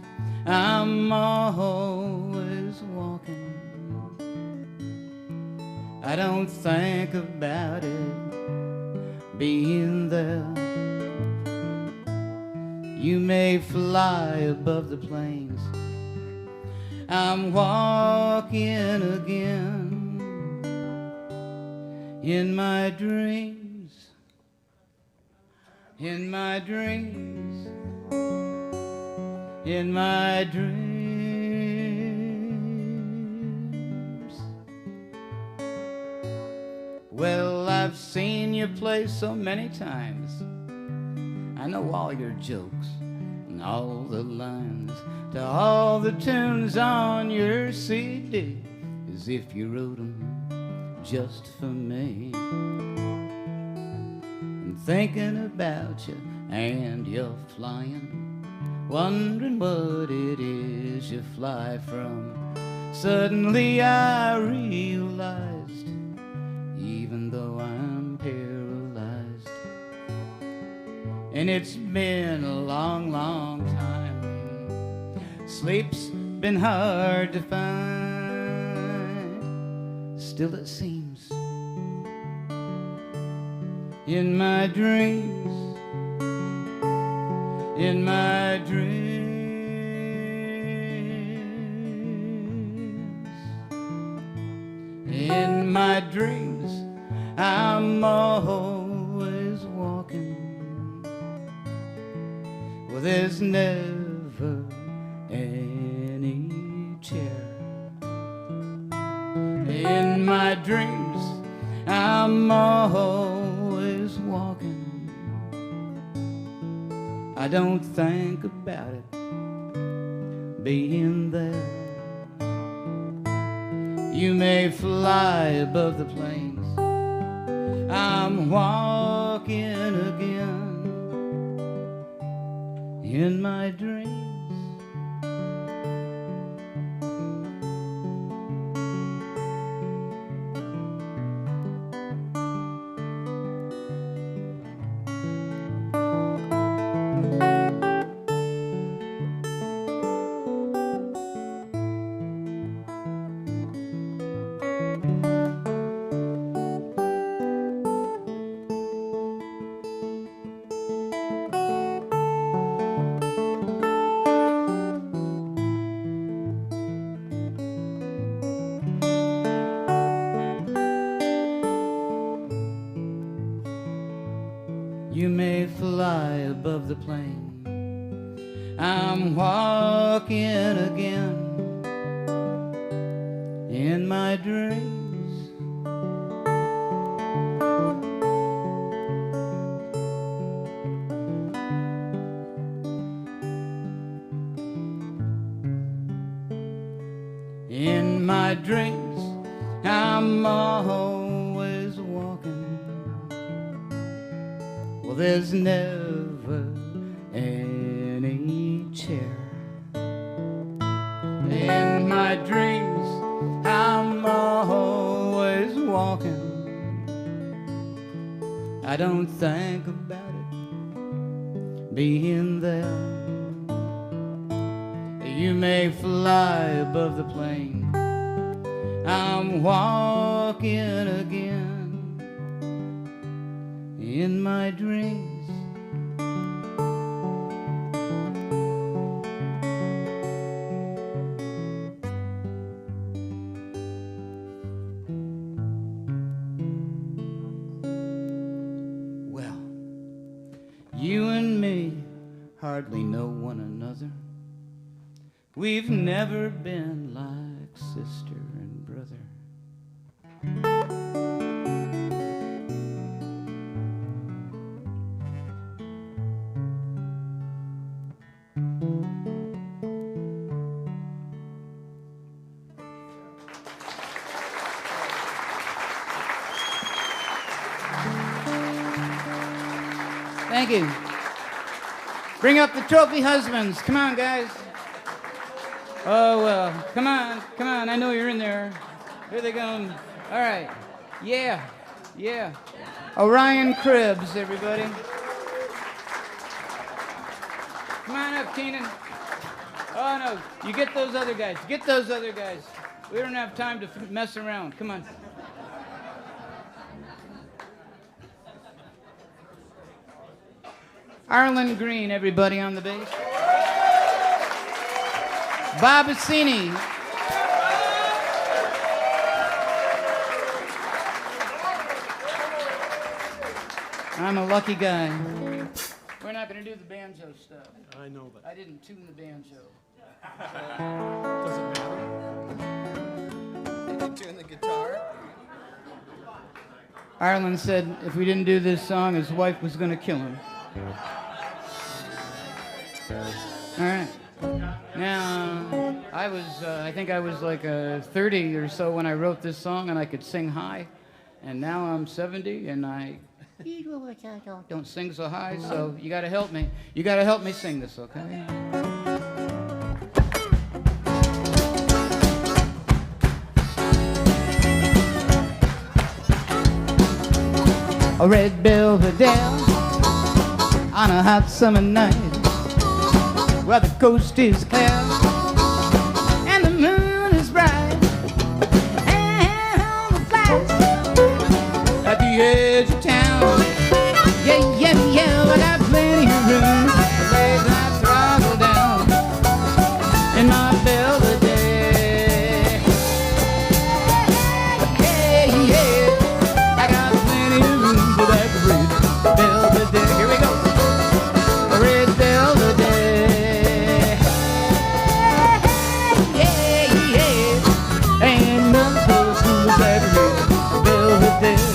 I'm always walking. I don't think about it being there. You may fly above the plains. I'm walking again. In my dreams, in my dreams, in my dreams. Well, I've seen you play so many times. I know all your jokes and all the lines to all the tunes on your CD, as if you wrote them just for me. And thinking about you and you're flying, wondering what it is you fly from. Suddenly I realized, even though I'm paralyzed, and it's been a long, long time, sleep's been hard to find. Still it seems in my dreams, in my dreams, in my dreams, I'm always walking. Well, there's never any chair. In my dreams, I'm always walking. I don't think about it being there. You may fly above the plains. I'm walking again. In my dreams. You may fly above the plain. I'm walking again in my dreams. In my dreams, I'm always walking. Well, there's never any chair. In my dreams, I'm always walking. I don't think about it being there. You may fly above the plain. I'm walking again in my dreams. Well, you and me hardly know one another. We've never been like sister and brother. Thank you. Bring up the trophy husbands. Come on, guys. Oh, well, come on, I know you're in there. Here they go. All right, yeah. Orion Kribs, everybody. Come on up, Keanen. Oh, no, you get those other guys. We don't have time to mess around. Come on. Arlin Greene, everybody, on the bass. Bob Assini. I'm a lucky guy. We're not going to do the banjo stuff. I know that. I didn't tune the banjo. Does it matter? Did you tune the guitar? Arlen said if we didn't do this song, his wife was going to kill him. All right. Now, I think I was like 30 or so when I wrote this song, and I could sing high. And now I'm 70, and I don't sing so high, so you got to help me. You got to help me sing this, okay? A red Belvedere on a hot summer night, where the coast is clear and the moon is bright, and on the flats at the edge of town. Yeah, I got plenty of room to lay that throttle down in my Belvedere. Yeah, I got plenty of room for that red Belvedere. Here we go. A red Belvedere. Yeah, ain't nothing so cool as that red Belvedere.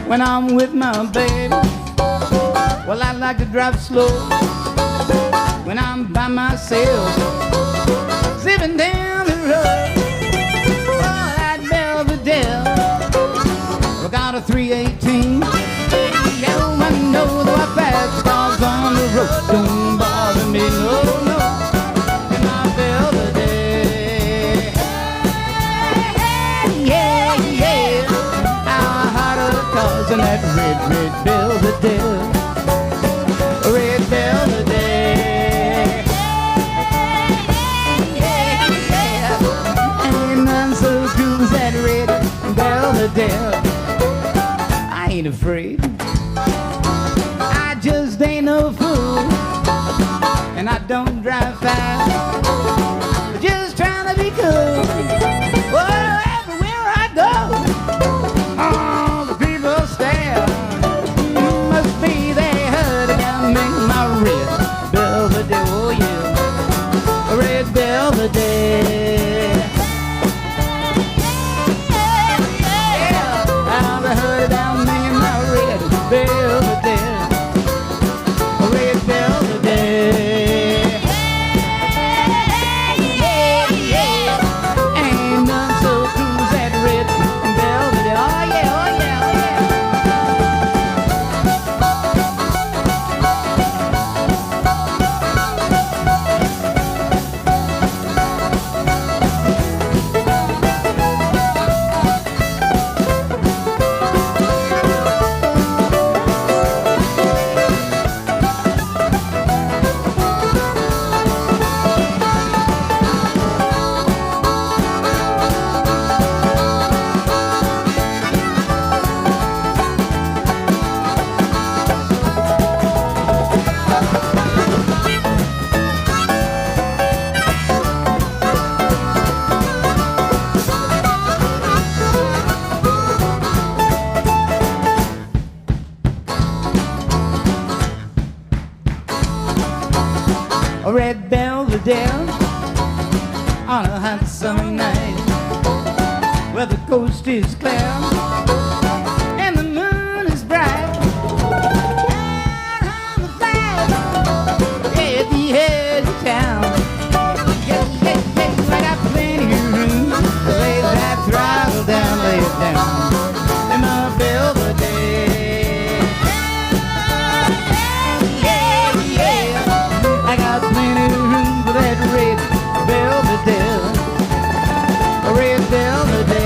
When I'm with my baby, well, I like to drive slow. When I'm by myself, zipping down the road, oh, that Belvedere, I got a 318. Yeah, I know though I fast cars on the road don't bother me, no. In my Belvedere, yeah, how hot are the cars in that red Belvedere. Red Belvedere, yeah, ain't none so cool as that red Belvedere. I ain't afraid, I just ain't no fool, and I don't drive fast, just trying to be cool. Oh, everywhere I go, all the people stare. Must be they heard about me, my red Belvedere, oh yeah, red Belvedere. Yeah, I've heard about me, my red Belvedere, red Belvedere. a red Belvedere on a hot summer night where the coast is clear and the moon is bright. Out on the flag at the edge of town. Yeah, yeah, yeah, I got plenty of room to lay that throttle down, lay it down in my Belvedere. Yeah, yeah, I got plenty of room for that red Belvedere, a red Belvedere.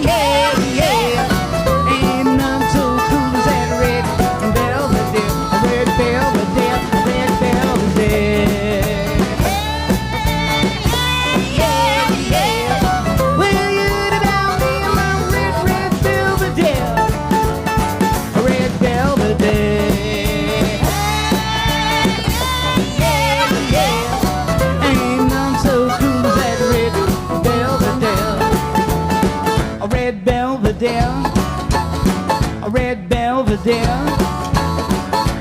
Yeah, yeah, ain't none so cool as that red Belvedere, a red Belvedere, a red Belvedere. Yeah, yeah, will you down me my red, red Belvedere, a red Belvedere. Ain't none so cool as that red Belvedere, a red Belvedere, a red Belvedere,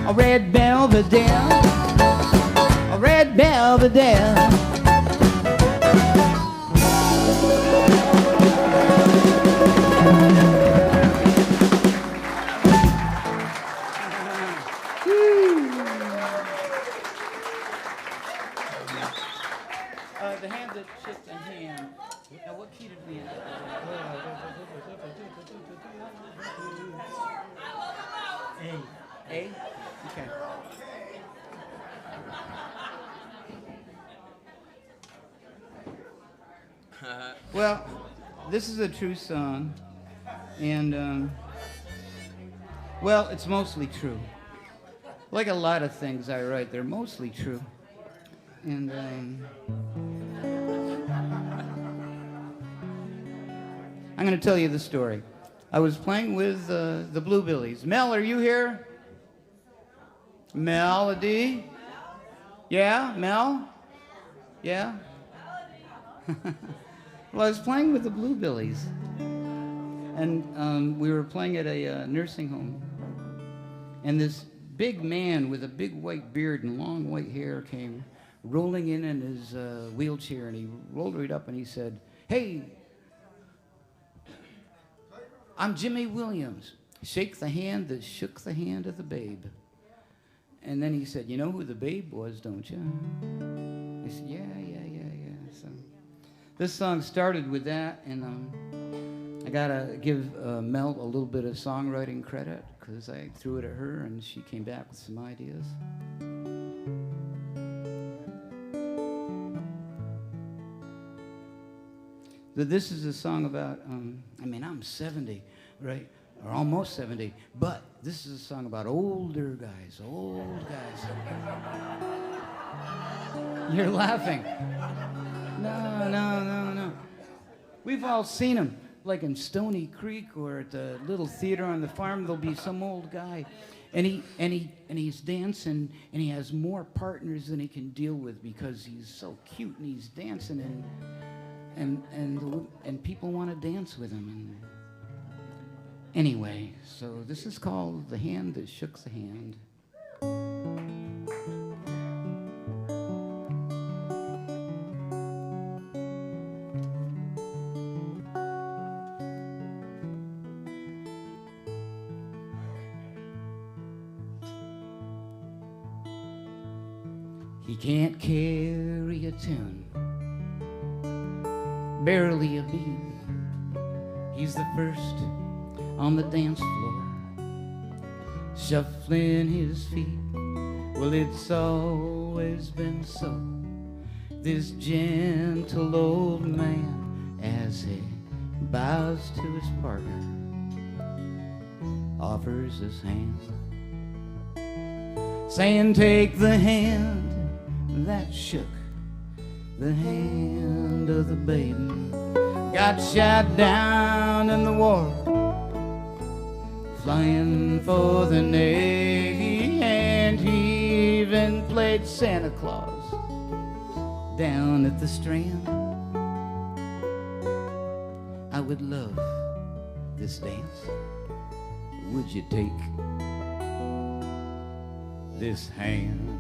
a red Belvedere, a red Belvedere. The hand that shook the hand. Now, what key did we end up with? A? Okay. Well, this is a true song, and, well, it's mostly true. Like a lot of things I write, they're mostly true. And, I'm going to tell you the story. I was playing with the Bluebillies. Mel, are you here? Melody? Yeah, Mel? Yeah? Well, I was playing with the Bluebillies. And we were playing at a nursing home. And this big man with a big white beard and long white hair came rolling in his wheelchair. And he rolled right up and he said, "Hey, I'm Jimmy Williams. Shake the hand that shook the hand of the babe." And then he said, "You know who the babe was, don't you?" I said, yeah. So this song started with that, and I gotta give Mel a little bit of songwriting credit because I threw it at her and she came back with some ideas. This is a song about, I'm 70, right? Or almost 70, but this is a song about older guys, old guys. You're laughing. No. We've all seen them, like in Stony Creek or at the little theater on the farm. There'll be some old guy, and he's dancing, and he has more partners than he can deal with because he's so cute, and he's dancing, and people want to dance with him. And anyway, so this is called "The Hand That Shook the Hand." He can't carry a tune, barely a beat. He's the first on the dance floor, shuffling his feet. Well, it's always been so. This gentle old man, as he bows to his partner, offers his hand, saying, "Take the hand that shook the hand of the baby. Got shot down in the war, flying for the Navy, and he even played Santa Claus down at the Strand. I would love this dance. Would you take this hand.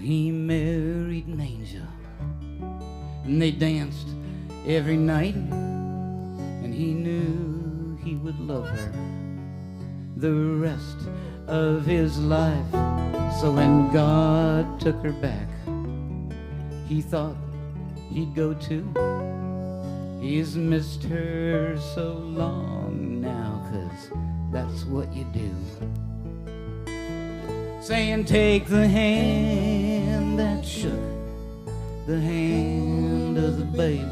He married an angel, and they danced every night, and he knew he would love her the rest of his life. So when God took her back, he thought he'd go too. He's missed her so long now, 'cause that's what you do. Saying take the hand that shook the hand of the baby.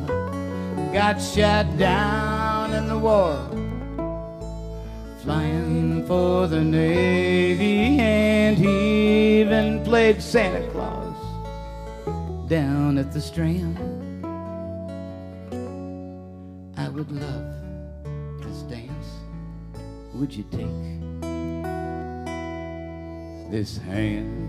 Got shot down in the war, flying for the Navy, and he even played Santa Claus down at the Strand. I would love this dance. Would you take this hand?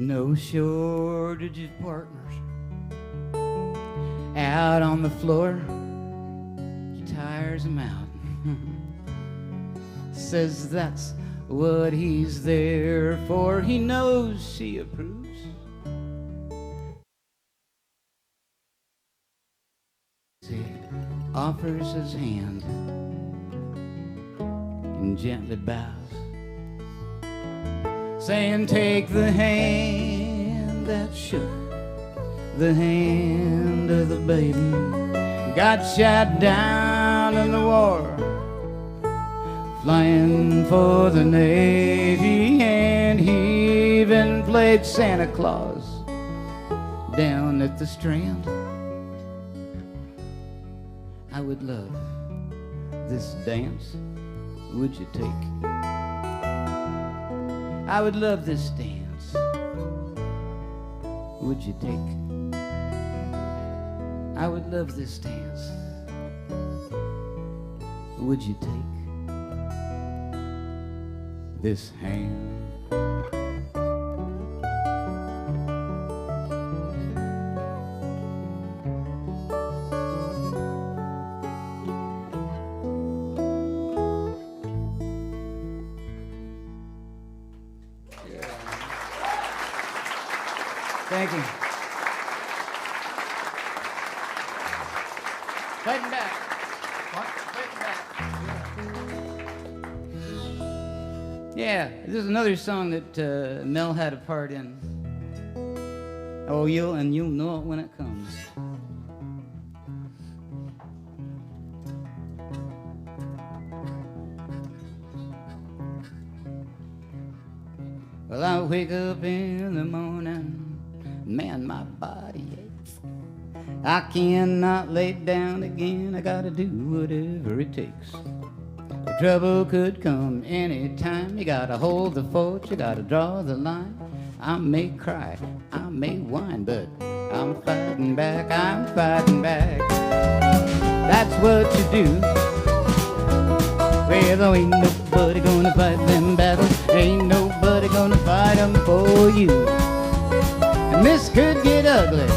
No shortage of partners out on the floor. He tires them out. Says that's what he's there for. He knows she approves. He offers his hand and gently bows, saying take the hand that shook the hand of the baby. Got shot down in the war, flying for the Navy, and he even played Santa Claus down at the Strand. I would love this dance. Would you take? I would love this dance. Would you take? I would love this dance. Would you take this hand? Thank you. Fighting back. Fighting back. Yeah, this is another song that Mel had a part in. Oh, you'll know it when it comes. Well, I wake up in the morning, man, my body aches. I cannot lay down again. I gotta do whatever it takes. The trouble could come anytime. You gotta hold the fort, you gotta draw the line. I may cry, I may whine, but I'm fighting back, I'm fighting back. That's what you do. Well, there ain't nobody gonna fight them battles. Ain't nobody gonna fight them for you. And this could get ugly.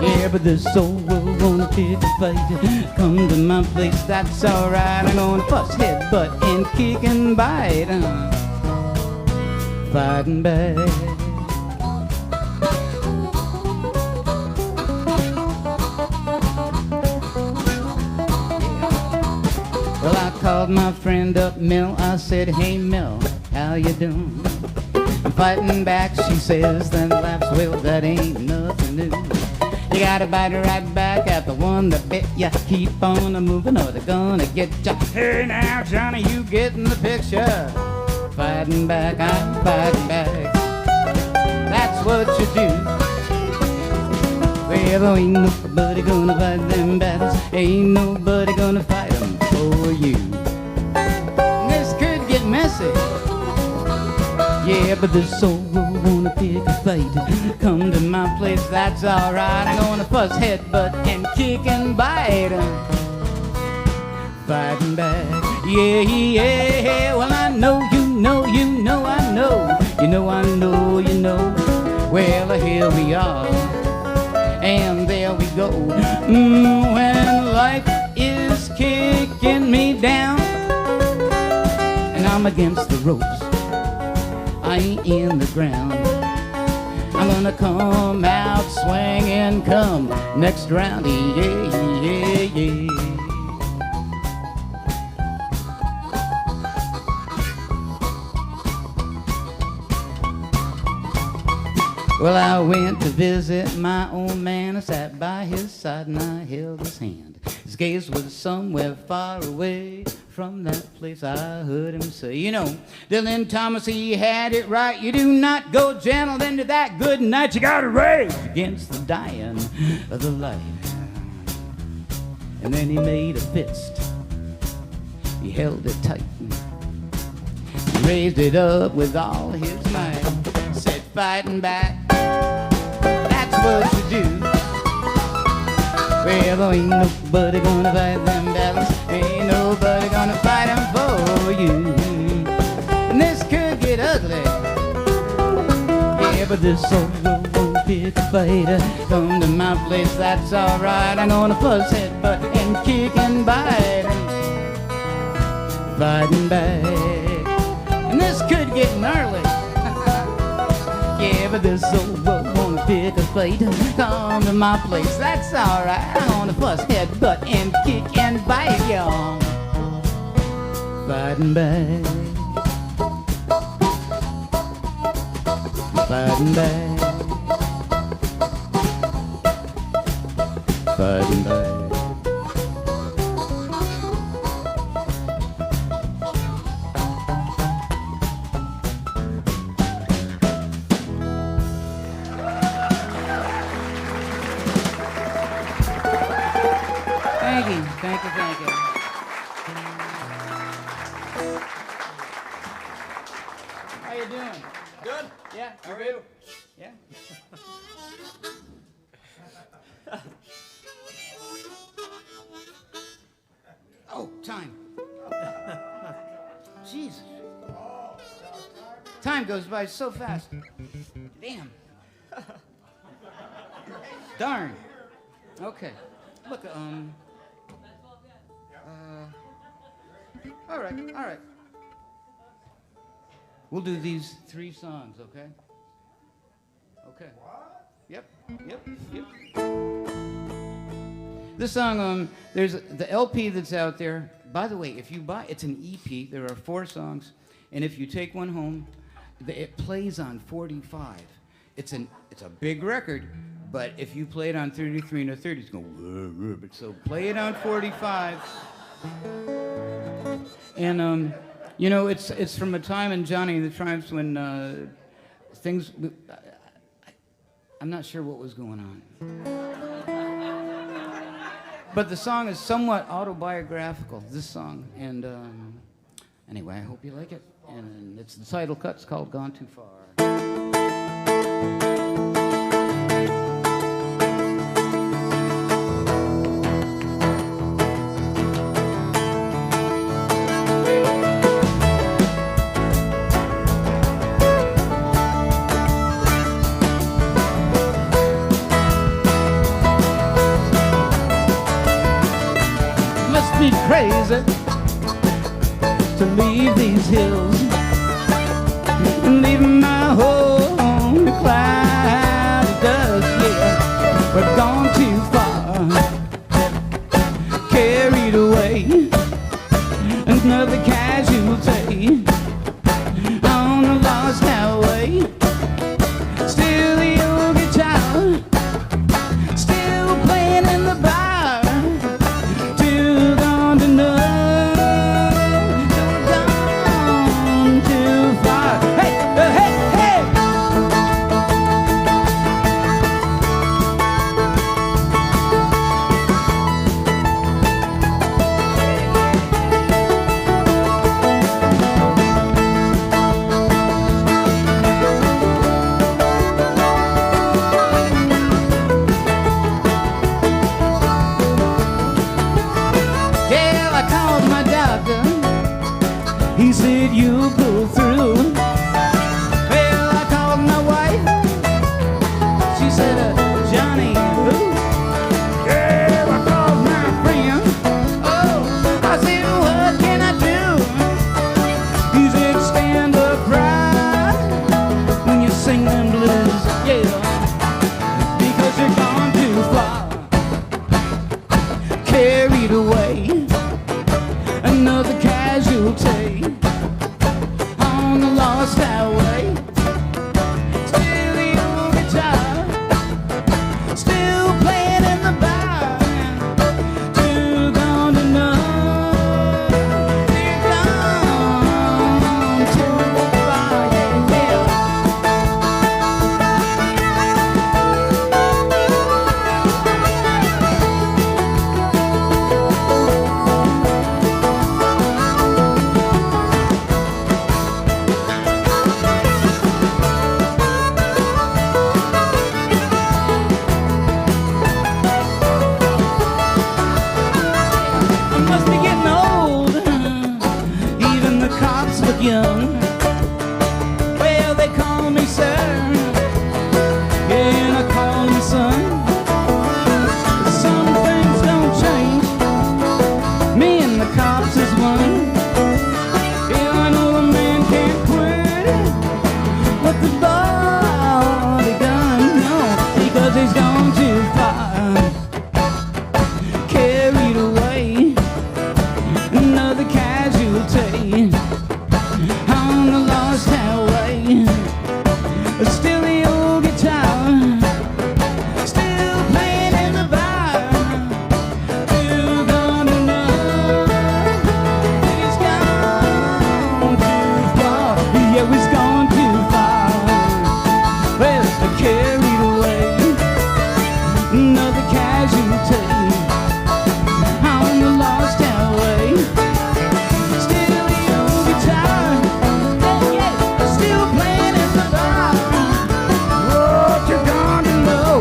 Yeah, but this old world gonna pick a fight. Come to my place, that's alright. I'm gonna fuss, headbutt, and kick and bite. Fighting back. Well, I called my friend up, Mel. I said, hey, Mel, how you doing? I'm fighting back, she says, then laughs, well, that ain't nothing new. You gotta bite right back at the one that bit ya. Keep on moving or they're gonna get ya. Hey now, Johnny, you getting the picture. Fighting back, I'm fighting back. That's what you do. Well, ain't nobody gonna fight them battles. Ain't nobody gonna fight them for you. And this could get messy. Yeah, but this soul wanna pick a fight. Come to my place, that's alright. I'm gonna fuss, headbutt, and kick and bite. Fighting back, yeah, yeah. Well, I know, you know, you know, I know. You know, I know, you know. Well, here we are, and there we go. When life is kicking me down, and I'm against the ropes, I ain't in the ground. I'm gonna come out swinging come next round, yeah, yeah, yeah. Well, I went to visit my old man. I sat by his side and I held his hand. His gaze was somewhere far away from that place. I heard him say, you know, Dylan Thomas, he had it right. You do not go gentle into that good night. You gotta rage against the dying of the light. And then he made a fist. He held it tight. He raised it up with all his might. Said, fighting back, that's what you do. Well, ain't nobody gonna fight them battles. Ain't nobody gonna fight them for you. And this could get ugly. Yeah, but this old world won't pick a fighter. Come to my place, that's alright. I'm gonna fuss, headbutt, and kick and bite. Fighting back. And this could get gnarly. Yeah, but this old world wanna pick a fight. Come to my place, that's alright. I'm gonna fuss, headbutt, and kick and bite, y'all. Fighting back. Fighting back. Fighting back. Thank you, thank you. How you doing? Good? Yeah? How are you? Yeah? Oh, time. Jesus. Time goes by so fast. Damn. Darn. Okay. Look, all right. We'll do these 3 songs, okay? Okay. Yep. This song, there's the LP that's out there. By the way, if you buy, it's an EP. There are 4 songs, and if you take one home, it plays on 45. It's a big record, but if you play it on 33 and a 30, it's going. So play it on 45. And you know, it's from a time in Johnny and the Triumphs when things. I'm not sure what was going on. But the song is somewhat autobiographical, this song. And anyway, I hope you like it. And it's the title cut. It's called Gone Too Far. Be crazy to leave these hills and leave my home to cloud of dust. Yeah, we've gone too far, carried away, another casualty on the lost highway. Still the old guitar, still did you pull through? Well, I called my wife. She said, Johnny, who? Girl, I called my friend. Oh, I said, what can I do? He said, stand up right when you sing them blues, yeah, because you're gone too far, carried away, another casualty on the lost highway. Still the old guitar, still playing in the bar. Too gone to know you're gone too far, yeah, yeah. I must be getting old. Even the cops look young. Well, they call me sir, yeah, and I call me son. Some things don't change. Me and the cops is one. Yeah, I know the man can't quit, but the body gun, no, because he's gone too far, carried away, another casualty on the lost highway. Still the old guitar, still playing in the bar. Too gone to know that he's gone too far. Yeah, he's gone too far. Well, carried away, another casualty on the lost highway. Still the old guitar, yeah, still playing in the bar. Oh, you're gone to know,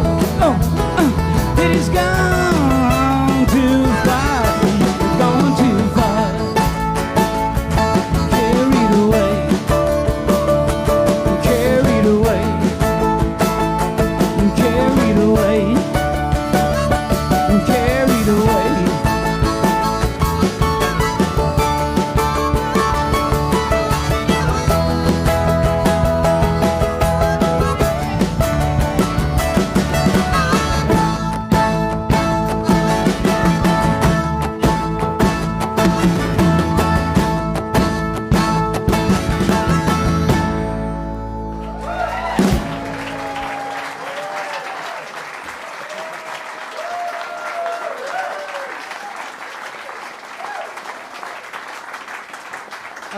that he's gone too far, gone too far, carried away, carried away, carried away, carried away.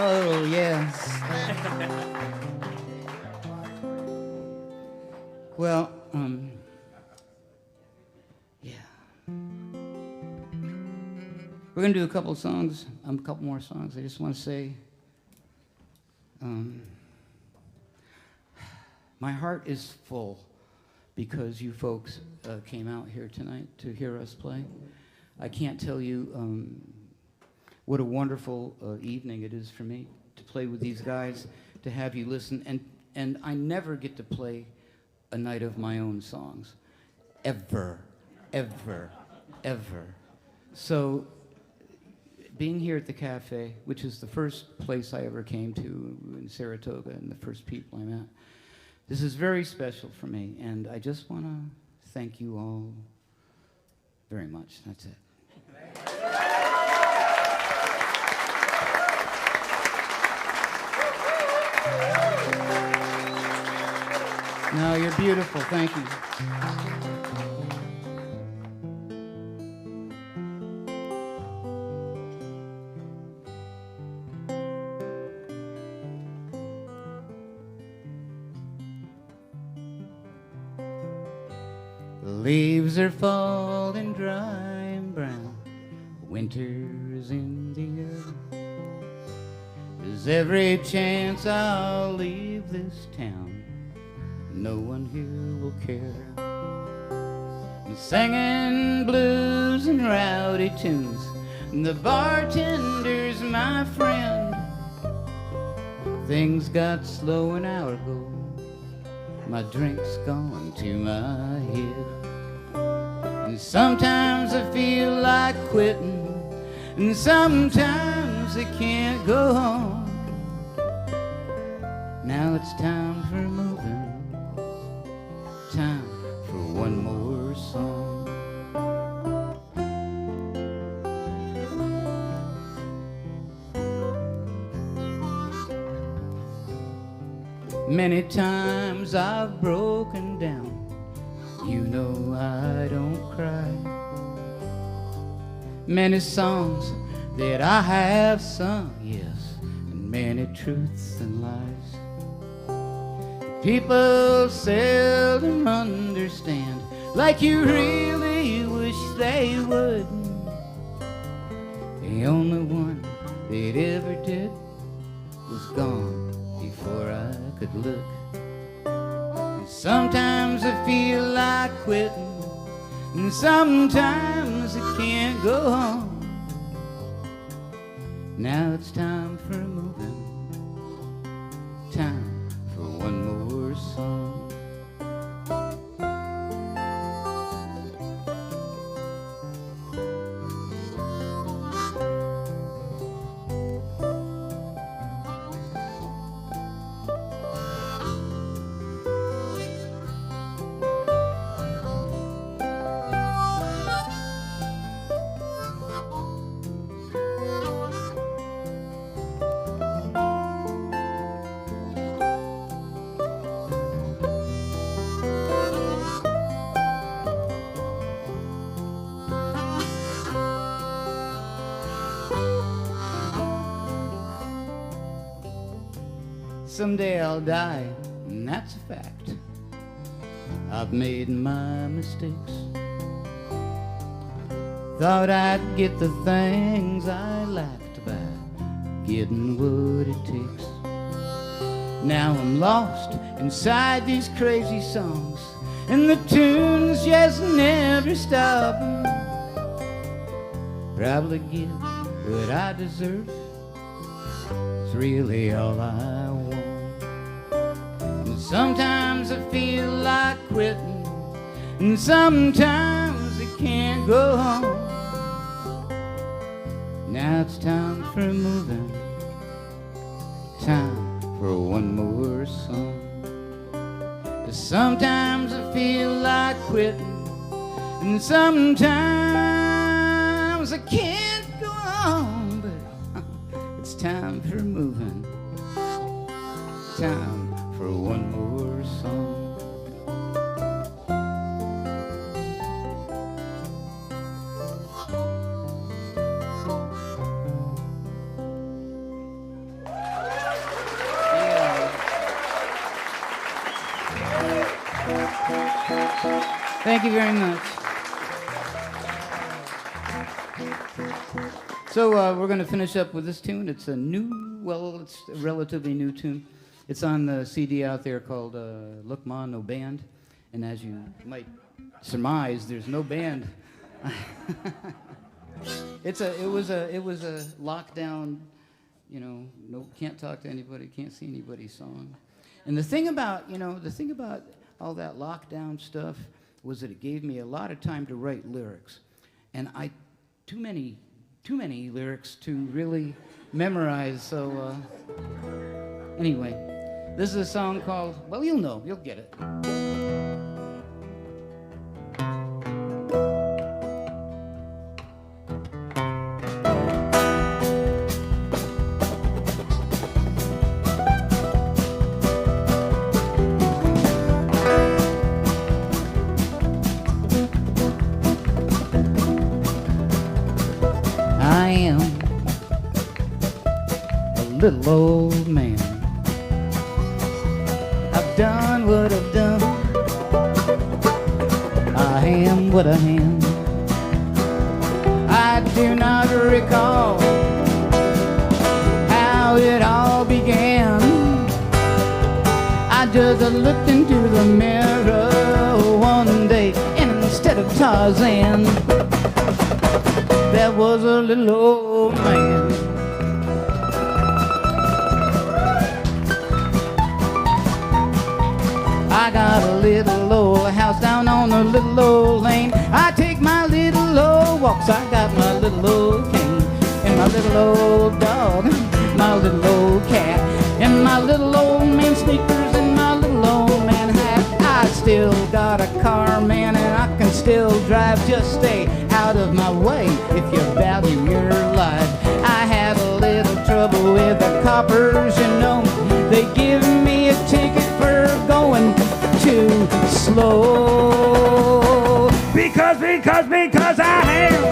Oh, yes. Well, yeah. We're going to do a couple songs, a couple more songs. I just want to say, my heart is full because you folks came out here tonight to hear us play. I can't tell you what a wonderful evening it is for me to play with these guys, to have you listen. And I never get to play a night of my own songs, ever, ever, ever. So being here at the cafe, which is the first place I ever came to in Saratoga and the first people I met, this is very special for me. And I just want to thank you all very much. That's it. No, you're beautiful. Thank you. The leaves are falling dry and brown. Winter's in the air. There's every chance I'll leave this town. No one here will care. I'm singing blues and rowdy tunes. And the bartender's my friend. things got slow an hour ago. My drink's gone to my head. And sometimes I feel like quitting, and sometimes I can't go on. Now it's time for moving, time for one more song. Many times I've broken down, you know I don't cry. Many songs that I have sung, yes, and many truths and lies. People seldom understand like you really wish they would. The only one that ever did was gone before I could look. And sometimes I feel like quitting, and sometimes I can't go on. Now it's time for moving, time for one more song. Someday I'll die, and that's a fact. I've made my mistakes. Thought I'd get the things I lacked by getting what it takes. Now I'm lost inside these crazy songs, and the tunes just never stop. Probably get what I deserve. It's really all I want. Sometimes I feel like quitting, and sometimes I can't go on. Now it's time for moving, time for one more song. Sometimes I feel like quitting, and sometimes I can't go on. But it's time for moving, time for one more song. Thank you very much. So we're going to finish up with this tune. It's a relatively new tune. It's on the CD out there called Look Ma, No Band. And as you might surmise, there's no band. It was a lockdown, no, can't talk to anybody, can't see anybody song. And the thing about all that lockdown stuff was that it gave me a lot of time to write lyrics. And too many lyrics to really memorize, so anyway. This is a song called, well, you'll get it. I am a little old man. Done what I've done. I am what I am. I do not recall how it all began. I just looked into the mirror one day, and instead of Tarzan, there was a little old man. house down on a little old lane. I take my little old walks. I got my little old cane and my little old dog, my little old cat, and my little old man sneakers and my little old man hat. I still got a car, man, and I can still drive. Just stay out of my way if you value your life. I had a little trouble with the coppers, you know. They give me a ticket for going too slow. Because I am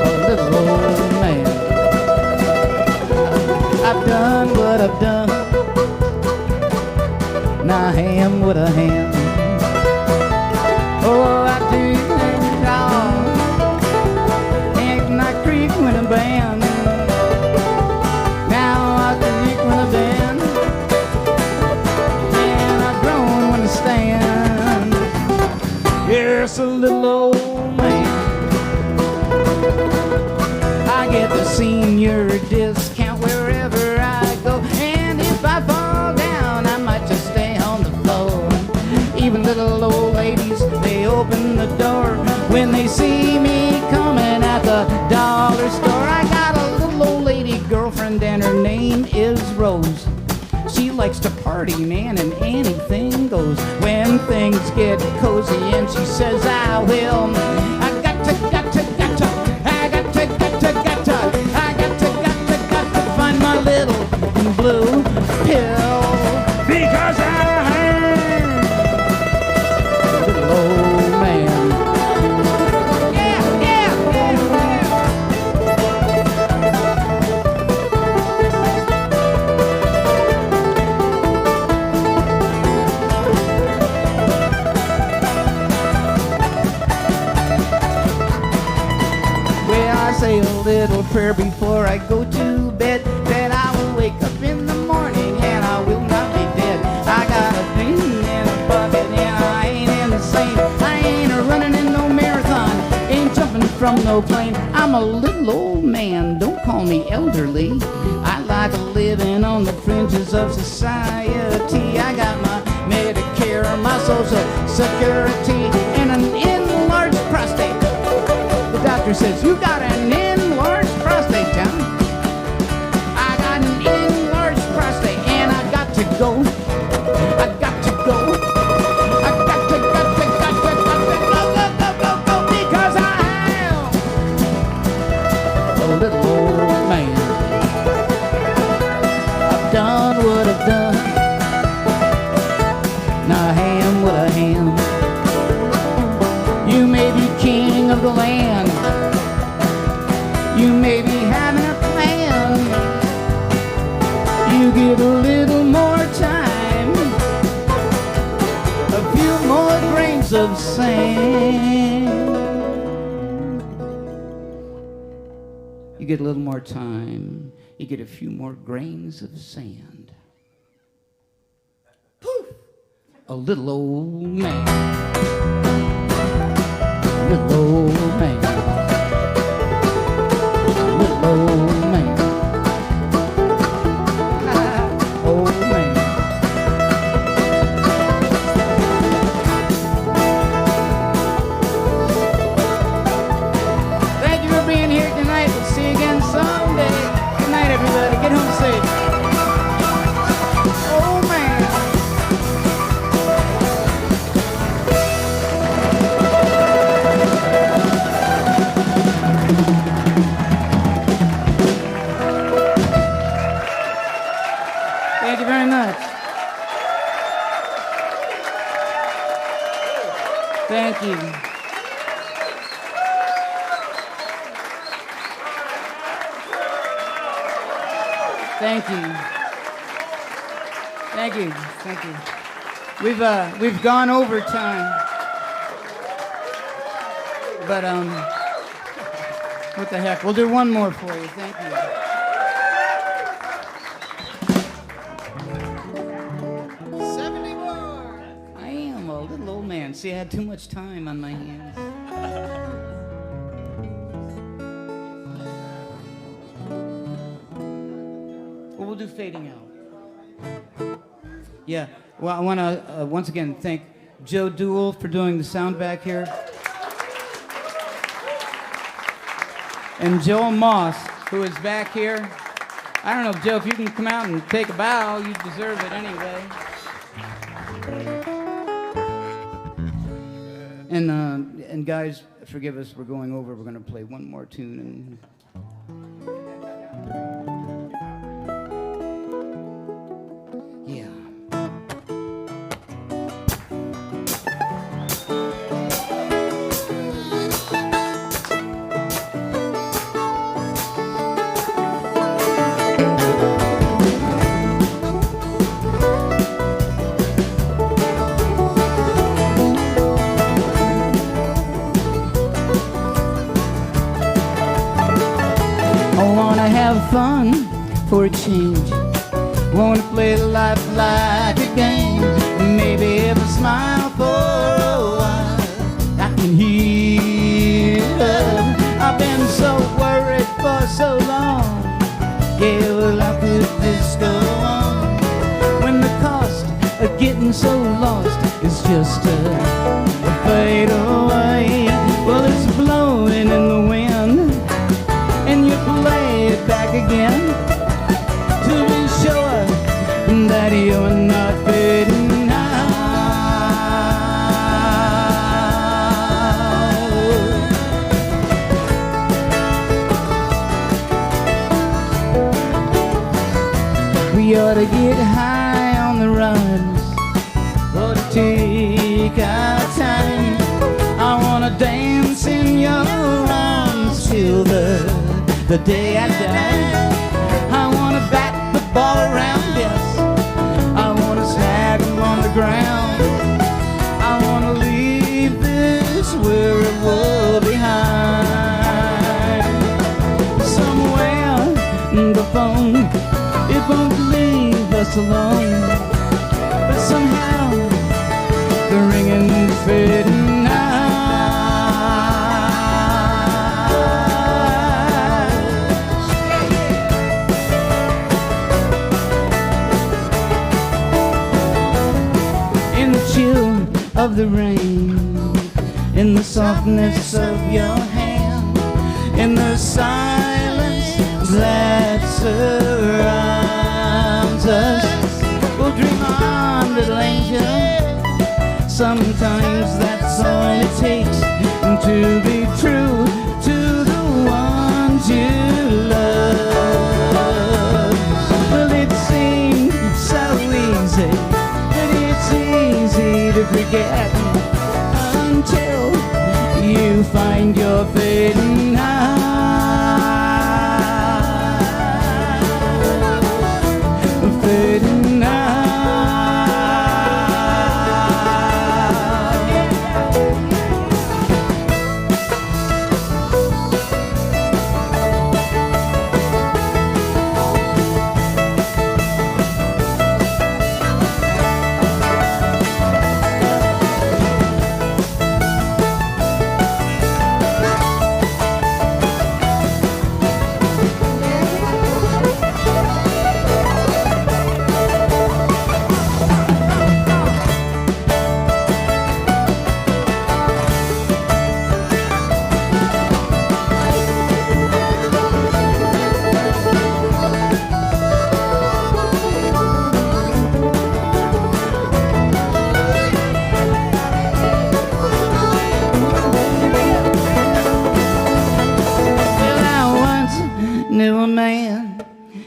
a little old man. I've done what I've done. Now I am what I am. Oh, I do things wrong, and I creak when I band. Now I creak when I band, and I groan when I stand. Yes, a little old man. I get the senior discount wherever I go, and if I fall down, I might just stay on the floor. Even little old ladies, they open the door when they see me coming at the dollar store. I got a little old lady girlfriend, and her name is Rose. She likes to party, man, and anything goes. When things get cozy and she says, I will, I got to find my little blue pill. Because I am a little old man. Yeah. Well, I say a little prayer before I go to bed, that I will wake up in the morning and I will not be dead. I got a dream and a bucket and I ain't insane. I ain't a running in no marathon, ain't jumping from no plane. I'm a little old man, don't call me elderly. I like living on the fringes of society. I got my Medicare, my Social Security, and an enlarged prostate. The doctor says, you got an enlarged prostate, John. I got an enlarged prostate, and I got to go. I got to go. I got to go, because I am a little old man. I've done what I've done. Now I am what I am. You may be king of the land. You may be having a plan. You get a little more time, a few more grains of sand. You get a little more time, you get a few more grains of sand. Poof! A little old man. A little old man. Little old man. Old man. Thank you for being here tonight. We'll see you again someday. Good night, everybody. Get home safe. Old man. Thank you very much. Thank you. Thank you. Thank you. Thank you. We've gone over time. But what the heck? We'll do one more for you. Thank you. I am a little old man. See, I had too much time on my hands. Well, we'll do fading out. Yeah. Well, I want to once again thank Joe Duell for doing the sound back here. And Joel Moss, who is back here. I don't know, Joe, if you can come out and take a bow, you deserve it anyway. And guys, forgive us, we're going over. We're going to play one more tune. And yeah. Fun for a change. Wanna play life like a game. Maybe if I smile for a while, I can heal. I've been so worried for so long. Yeah, well, how could this go on when the cost of getting so lost is just a fade away? Well, it's blowing in the wind, and you play it back again to be sure that you're not fading out. We ought to get high on the runs, or to take our time. I wanna dance in your arms till the day I die. I wanna bat the ball around, yes. I wanna snag them on the ground. I wanna leave this world behind. Somewhere the phone, it won't leave us alone. But somehow the ringing fading out. Of the rain, in the softness of your hand, in the silence that surrounds us, we'll dream on, little angel. Sometimes that's all it takes to be true to the ones you love. Well, it seems so easy, but it's easy to forget until you find your fading out, fading out.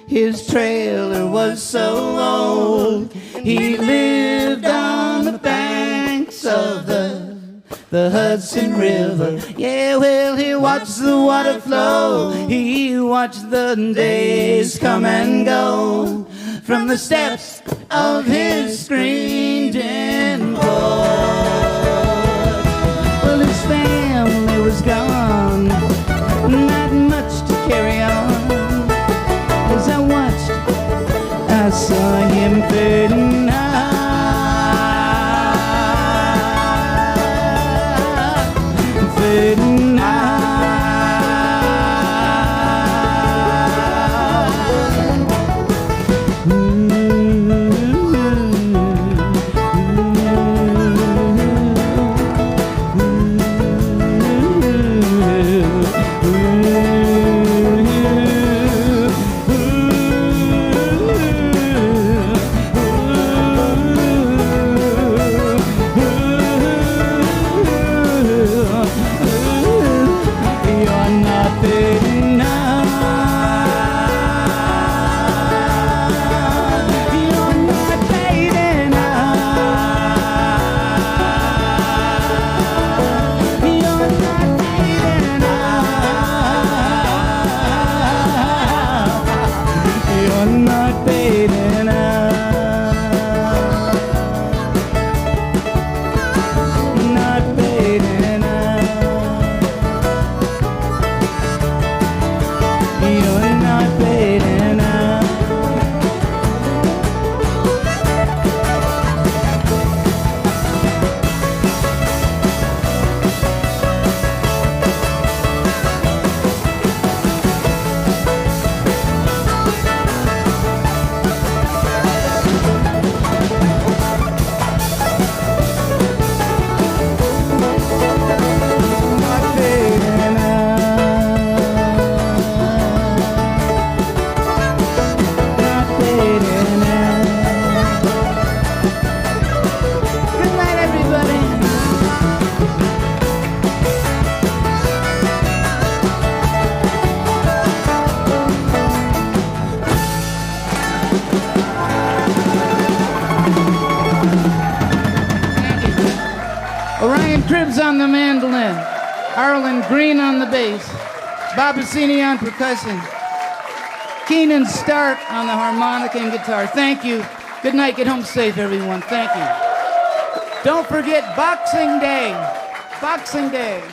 His trailer was so old. He lived on the banks of the Hudson River. Yeah, well, he watched the water flow. He watched the days come and go from the steps of his screened-in board. Well, his family was gone, not much to carry on. As I watched, I saw him fading out, fading out. on the mandolin, Arlin Greene on the bass, Bob Assini on percussion, Keanen Stark on the harmonica and guitar. Thank you. Good night. Get home safe, everyone. Thank you. Don't forget Boxing Day. Boxing Day.